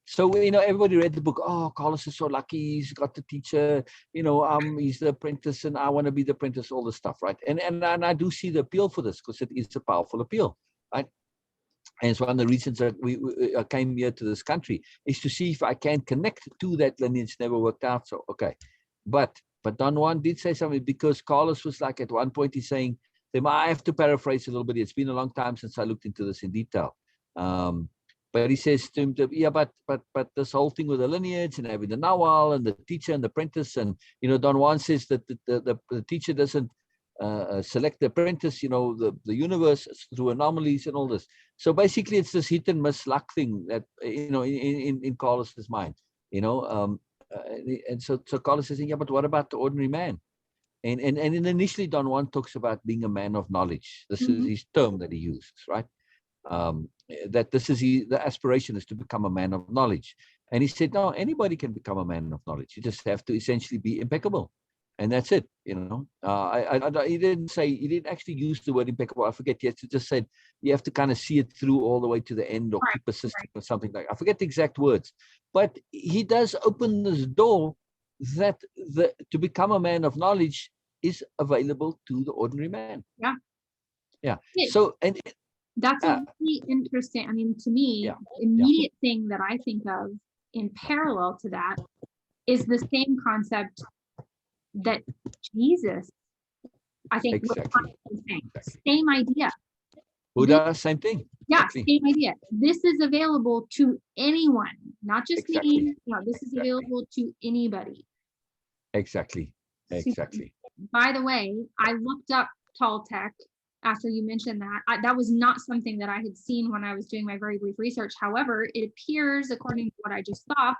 S2: So, everybody read the book. Oh, Carlos is so lucky. He's got the teacher, he's the apprentice and I want to be the apprentice, all this stuff, right? And I do see the appeal for this because it is a powerful appeal, right? And it's one of the reasons that I came here to this country, is to see if I can connect to that lineage. Never worked out. So, okay. But Don Juan did say something, because Carlos was like, at one point he's saying, I have to paraphrase a little bit. It's been a long time since I looked into this in detail. But he says to him, yeah, but this whole thing with the lineage and having the Nagual and the teacher and the apprentice, and, Don Juan says that the teacher doesn't select the apprentice, the universe through anomalies and all this. So basically it's this hit and miss luck thing that, in Carlos's mind, and so Carlos is saying, yeah, but what about the ordinary man? And initially Don Juan talks about being a man of knowledge. This is his term that he uses, right? That this is the aspiration is to become a man of knowledge. And he said, no, anybody can become a man of knowledge. You just have to essentially be impeccable. And that's it, he didn't actually use the word impeccable. I forget. He just said you have to kind of see it through all the way to the end, or keep persistent, or something like. I forget the exact words, but he does open this door that to become a man of knowledge is available to the ordinary man. Yeah. So and
S1: that's a really interesting. I mean, to me, the immediate thing that I think of in parallel to that is the same concept that Jesus, I think,
S2: exactly.
S1: Same idea.
S2: Buddha, same thing.
S1: Yeah, exactly. Same idea. This is available to anyone, not just me. No, this is available to anybody.
S2: Exactly.
S1: By the way, I looked up Toltec after you mentioned that. That was not something that I had seen when I was doing my very brief research. However, it appears, according to what I just saw,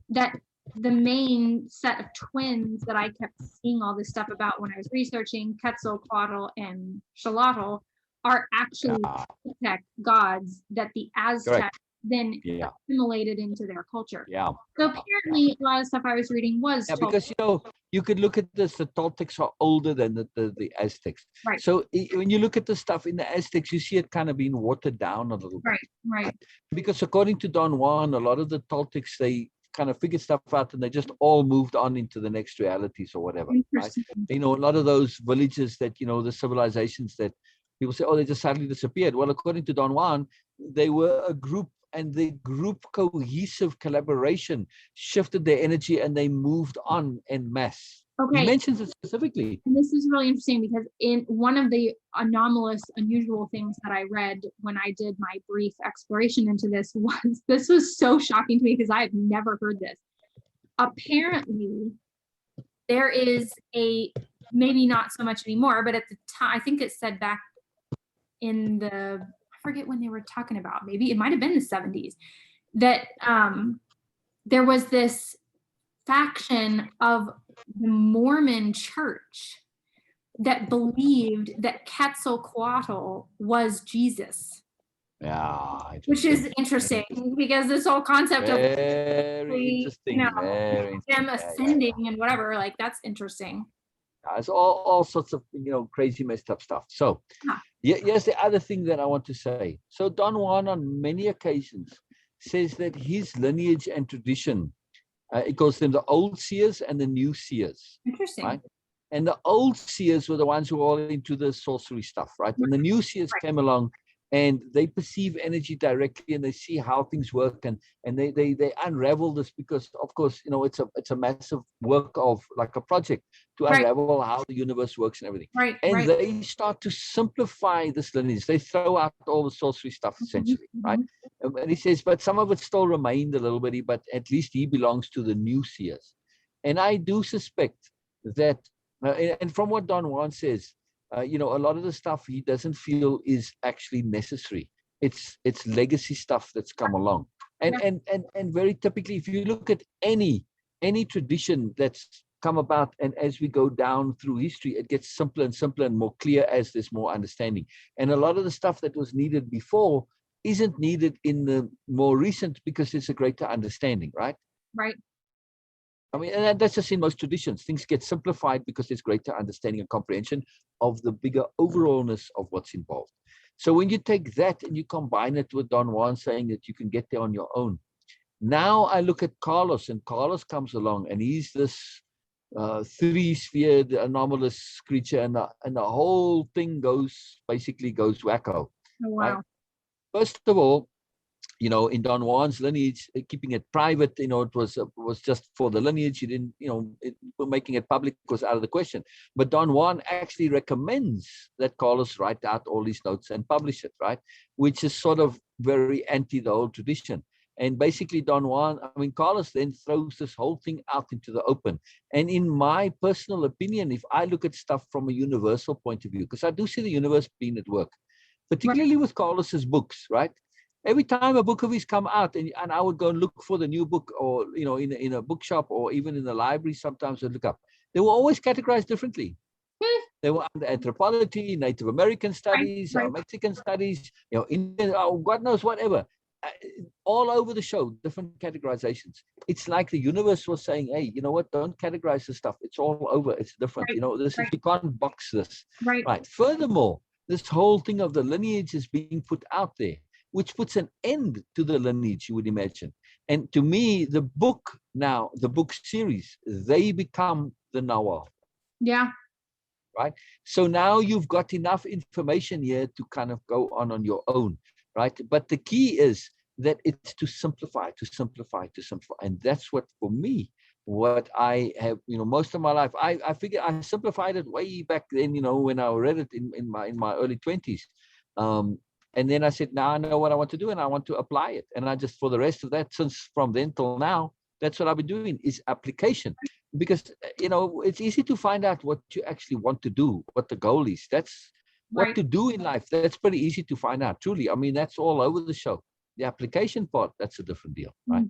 S1: that the main set of twins that I kept seeing all this stuff about when I was researching, Quetzalcoatl and Xolotl, are actually Aztec gods that the Aztecs then assimilated into their culture. So apparently a lot of stuff I was reading was
S2: because you could look at this, the Toltecs are older than the Aztecs.
S1: Right.
S2: So when you look at the stuff in the Aztecs, you see it kind of being watered down a little bit.
S1: Right.
S2: Because according to Don Juan, a lot of the Toltecs, they kind of figured stuff out and they just all moved on into the next realities or whatever. Right? A lot of those villages that, the civilizations that people say, oh, they just suddenly disappeared. Well, according to Don Juan, they were a group, and the group cohesive collaboration shifted their energy and they moved on en masse.
S1: Okay.
S2: He mentions it specifically.
S1: And this is really interesting because in one of the anomalous, unusual things that I read when I did my brief exploration into this was so shocking to me because I have never heard this. Apparently, there is maybe not so much anymore, but at the time, I think it said back in I forget when they were talking about, maybe it might have been the 70s, that there was this faction of the Mormon church that believed that Quetzalcoatl was Jesus. Which is interesting because this whole concept of them ascending and whatever, like that's interesting.
S2: It's all sorts of crazy messed up stuff. So here's the other thing that I want to say. So Don Juan on many occasions says that his lineage and tradition, it calls them the old seers and the new seers.
S1: Interesting.
S2: Right? And the old seers were the ones who were all into the sorcery stuff, right? And the new seers came along and they perceive energy directly and they see how things work and they unravel this because, of course, it's a massive work of like a project to unravel how the universe works and everything. And they start to simplify this lineage. They throw out all the sorcery stuff essentially, right? And he says, but some of it still remained a little bit, but at least he belongs to the new seers. And I do suspect that, and from what Don Juan says, a lot of the stuff he doesn't feel is actually necessary. It's legacy stuff that's come along. And very typically, if you look at any tradition that's come about, and as we go down through history, it gets simpler and simpler and more clear as there's more understanding. And a lot of the stuff that was needed before isn't needed in the more recent because there's a greater understanding, right?
S1: Right.
S2: I mean, and that's just in most traditions. Things get simplified because there's greater understanding and comprehension of the bigger overallness of what's involved. So when you take that and you combine it with Don Juan saying that you can get there on your own. Now I look at Carlos, and Carlos comes along and he's this three-sphered anomalous creature, and the whole thing goes wacko.
S1: Oh, wow.
S2: Right? first of all, you know, in Don Juan's lineage, keeping it private, you know, it was just for the lineage. You didn't, you know, making it public was out of the question. But Don Juan actually recommends that Carlos write out all these notes and publish it, right? Which is sort of very anti the whole tradition. And basically, Don Juan, I mean, Carlos then throws this whole thing out into the open. And in my personal opinion, if I look at stuff from a universal point of view, because I do see the universe being at work, particularly with Carlos's books, right? Every time a book of his come out, and I would go and look for the new book, or, you know, in a bookshop or even in the library, sometimes I'd look up. They were always categorized differently. They were under anthropology, Native American studies, Mexican studies, you know, Indian, God knows whatever. All over the show, different categorizations. It's like the universe was saying, hey, you know what, don't categorize this stuff. It's all over. It's different. You know, this is, you can't box this. Right. Furthermore, this whole thing of the lineage is being put out there, which puts an end to the lineage, you would imagine. And to me, the book now, the book series, they become the Nagual.
S1: Yeah.
S2: Right. So now you've got enough information here to kind of go on your own. Right. But the key is that it's to simplify. And that's what, for me, what I have, you know, most of my life, I figure I simplified it way back then, you know, when I read it in my early 20s. And then I said, now I know what I want to do and I want to apply it. And I just, for the rest of that, since from then till now, that's what I've been doing, is application. Because, you know, it's easy to find out what you actually want to do, what the goal is. That's what to do in life. That's pretty easy to find out, truly. I mean, that's all over the show. The application part, that's a different deal, right?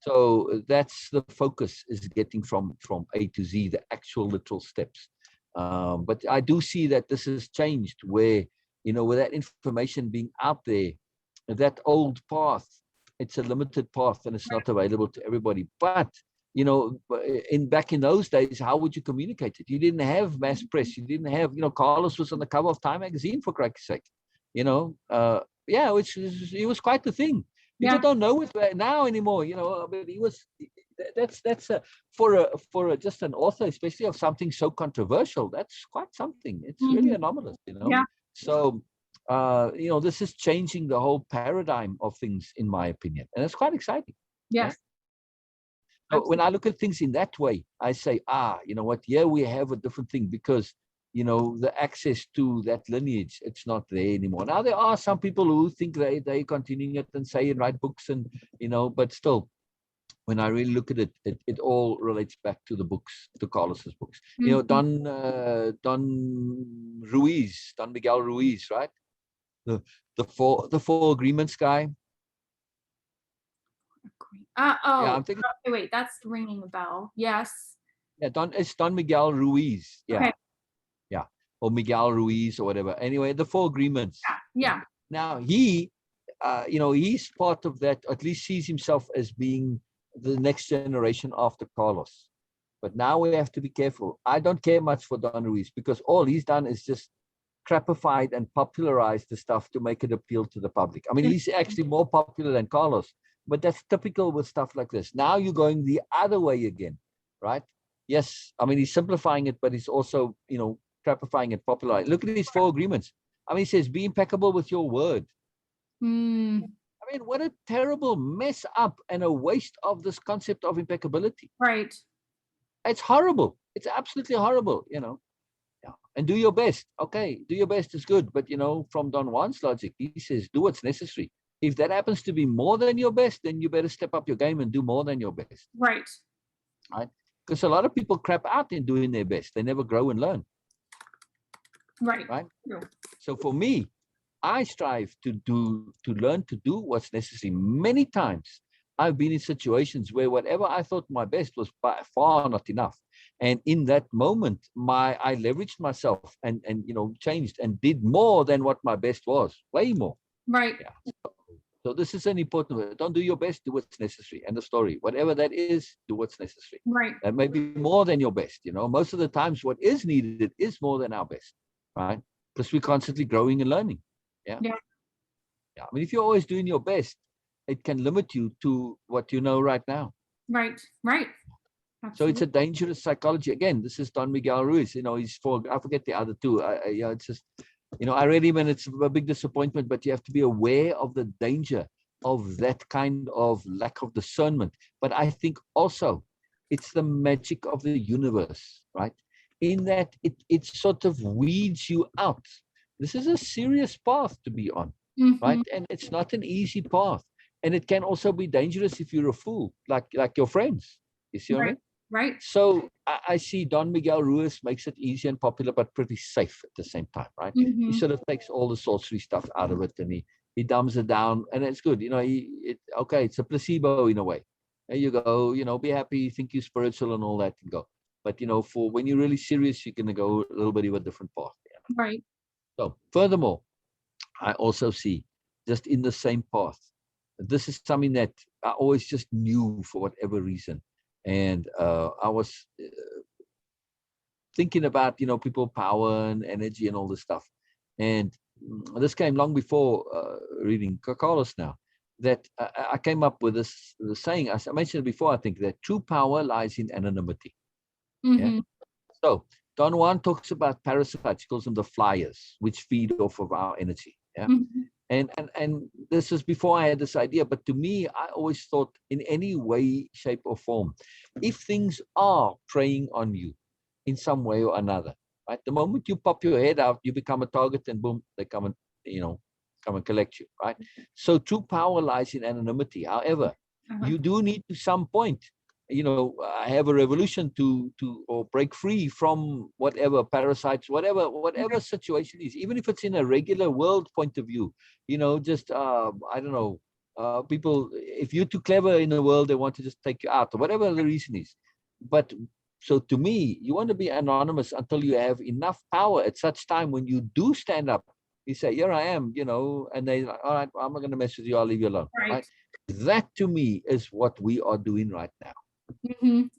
S2: So that's the focus, is getting from A to Z, the actual literal steps. But I do see that this has changed, where, you know, with that information being out there, that old path, it's a limited path and it's not available to everybody. But, you know, back in those days, how would you communicate it? You didn't have mass press. You didn't have, you know, Carlos was on the cover of Time magazine, for Christ's sake. You know, it was quite the thing. People don't know it now anymore, you know. I mean, he was, that's for just an author, especially of something so controversial, that's quite something. It's really anomalous, you know. So, you know, this is changing the whole paradigm of things, in my opinion, and it's quite exciting.
S1: Yes.
S2: So when I look at things in that way, I say, you know what? Here we have a different thing, because, you know, the access to that lineage, it's not there anymore. Now, there are some people who think they continuing it and say and write books, and, you know, but still, when I really look at it, it all relates back to the books, to Carlos's books. You know, Don Miguel Ruiz, right? The four agreements guy.
S1: Yeah,
S2: I'm thinking.
S1: Okay, wait, that's ringing a bell. Yes.
S2: Yeah, it's Don Miguel Ruiz. Yeah.
S1: Okay.
S2: Yeah. Or Miguel Ruiz or whatever. Anyway, the four agreements.
S1: Yeah.
S2: Now he, you know, he's part of that, at least sees himself as being the next generation after Carlos. But now we have to be careful. I don't care much for Don Ruiz, because all he's done is just crapified and popularized the stuff to make it appeal to the public. I mean, he's actually more popular than Carlos, but that's typical with stuff like this. Now you're going the other way again, right? Yes, I mean, he's simplifying it, but he's also, you know, crapifying it, popularizing. Look at these four agreements. I mean, he says, be impeccable with your word. I mean, what a terrible mess up and a waste of this concept of impeccability.
S1: Right.
S2: It's horrible. It's absolutely horrible, you know. Yeah. And do your best. Okay, do your best is good. But, you know, from Don Juan's logic, he says, do what's necessary. If that happens to be more than your best, then you better step up your game and do more than your best.
S1: Right.
S2: Right? Because a lot of people crap out in doing their best. They never grow and learn.
S1: Right.
S2: Right? So for me, I strive to learn to do what's necessary. Many times I've been in situations where whatever I thought my best was by far not enough. And in that moment, I leveraged myself and you know, changed and did more than what my best was, way more.
S1: Right.
S2: Yeah. So this is an important word. Don't do your best, do what's necessary. And the story, whatever that is, do what's necessary.
S1: Right.
S2: That may be more than your best. You know, most of the times what is needed is more than our best, right? Because we're constantly growing and learning. Yeah. I mean, if you're always doing your best, it can limit you to what you know right now.
S1: Right. Absolutely.
S2: So it's a dangerous psychology. Again, this is Don Miguel Ruiz. You know, I forget the other two. It's just, You know, I read him and it's a big disappointment, but you have to be aware of the danger of that kind of lack of discernment. But I think also it's the magic of the universe, right? In that it sort of weeds you out. This is a serious path to be on, right? And it's not an easy path. And it can also be dangerous if you're a fool, like your friends. You see what I mean?
S1: Right.
S2: So I see Don Miguel Ruiz makes it easy and popular, but pretty safe at the same time, right? He sort of takes all the sorcery stuff out of it and he dumbs it down, and it's good. You know, okay, it's a placebo in a way. There you go, you know, be happy, think you're spiritual and all that, and go. But, you know, for when you're really serious, you're going to go a little bit of a different path. Yeah.
S1: Right.
S2: So furthermore, I also see just in the same path, this is something that I always just knew for whatever reason. And I was thinking about, you know, people power and energy and all this stuff. And this came long before reading Carlos now, that I came up with this saying, as I mentioned it before, I think that true power lies in anonymity. Yeah. So Don Juan talks about parasites, he calls them the flyers, which feed off of our energy. Yeah. And this is before I had this idea, but to me, I always thought in any way, shape or form, if things are preying on you in some way or another, right? The moment you pop your head out, you become a target and boom, they come and, you know, come and collect you, right? So true power lies in anonymity. However, you do need to some point, you know, have a revolution to or break free from whatever parasites, whatever situation is, even if it's in a regular world point of view, you know, just I don't know, people, if you're too clever in the world, they want to just take you out or whatever the reason is. But so to me, you want to be anonymous until you have enough power at such time when you do stand up, you say, here I am, you know, and they like, all right, I'm not going to mess with you, I'll leave you alone. Right? That to me is what we are doing right now.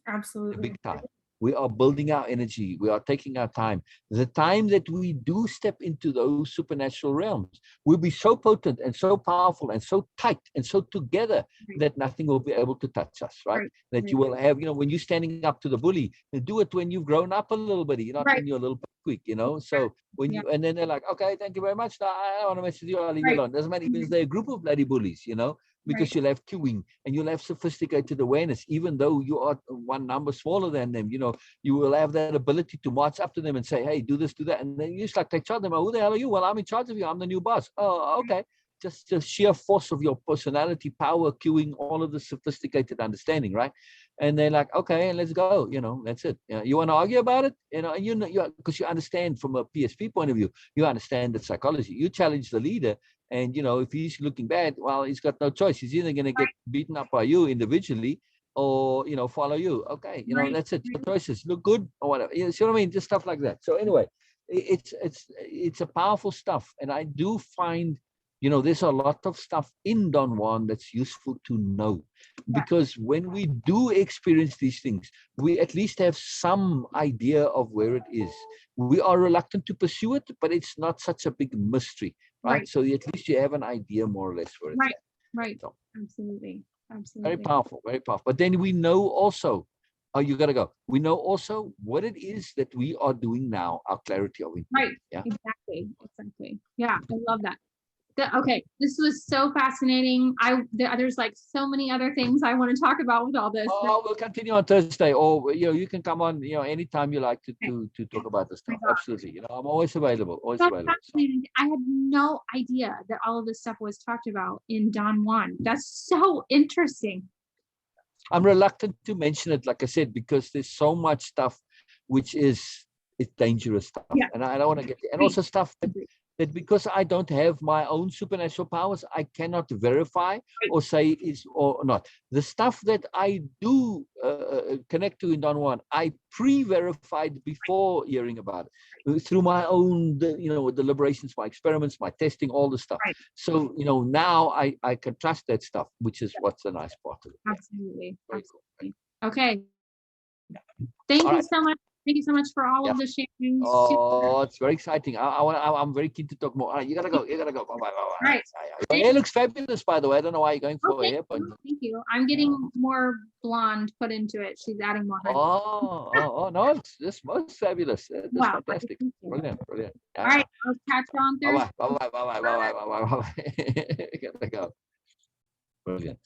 S1: Absolutely.
S2: Big time. We are building our energy. We are taking our time. The time that we do step into those supernatural realms will be so potent and so powerful and so tight and so together that nothing will be able to touch us, right? That you will have, you know, when you're standing up to the bully, do it when you've grown up a little bit, you're not when you're a little bit quick, you know? So when you, and then they're like, okay, thank you very much. No, I don't want to mess with you. I'll leave you alone. Doesn't matter even if they're a group of bloody bullies, you know? Because you'll have queuing and you'll have sophisticated awareness, even though you are one number smaller than them, you know, you will have that ability to march up to them and say, hey, do this, do that. And then you just like take charge of them. Who the hell are you? Well, I'm in charge of you. I'm the new boss. Oh, okay. Just the sheer force of your personality, power, queuing, all of the sophisticated understanding, right? And they're like, okay, let's go. You know, that's it. You want to argue about it? You know, and you know, because you understand from a PSP point of view, you understand the psychology. You challenge the leader. And, you know, if he's looking bad, well, he's got no choice. He's either going to get beaten up by you individually or, you know, follow you. Okay, you know, that's it. Your choices. Look good or whatever. You see what I mean? Just stuff like that. So anyway, it's a powerful stuff. And I do find, you know, there's a lot of stuff in Don Juan that's useful to know. Because when we do experience these things, we at least have some idea of where it is. We are reluctant to pursue it, but it's not such a big mystery. Right. So at least you have an idea more or less where it's at.
S1: Right. So, absolutely.
S2: Very powerful, very powerful. But then we know also, you got to go. We know also what it is that we are doing now, our clarity of it.
S1: Right. Yeah. Exactly. Yeah. I love that. Okay, this was so fascinating. There's like so many other things I want to talk about with all this.
S2: Oh, we'll continue on Thursday, or you know, you can come on, you know, anytime you like to talk about this stuff. Absolutely, you know, I'm always available. Always available.
S1: I had no idea that all of this stuff was talked about in Don Juan. That's so interesting.
S2: I'm reluctant to mention it, like I said, because there's so much stuff which it's dangerous stuff, and I don't want to get, and also stuff that because I don't have my own supernatural powers, I cannot verify or say is or not. The stuff that I do connect to in Don Juan, I pre-verified before hearing about it through my own, you know, deliberations, my experiments, my testing, all the stuff. So, you know, now I can trust that stuff, which is what's the nice part of it.
S1: Absolutely. Absolutely. Cool. Okay. Thank you so much. Thank you so much for all
S2: Yeah.
S1: of the sharing.
S2: Oh, it's very exciting. I'm very keen to talk more. All right, you gotta go. You gotta go. Bye bye.
S1: All right.
S2: Your hair looks fabulous, by the way. I don't know why you're going
S1: Oh,
S2: for a hair point.
S1: thank you. I'm getting more blonde put into it. She's adding more.
S2: No, it's this most fabulous. That's
S1: Wow.
S2: fantastic.
S1: Thank you.
S2: Brilliant.
S1: All right. I'll catch you on Thursday.
S2: Bye bye. Gotta go. Brilliant.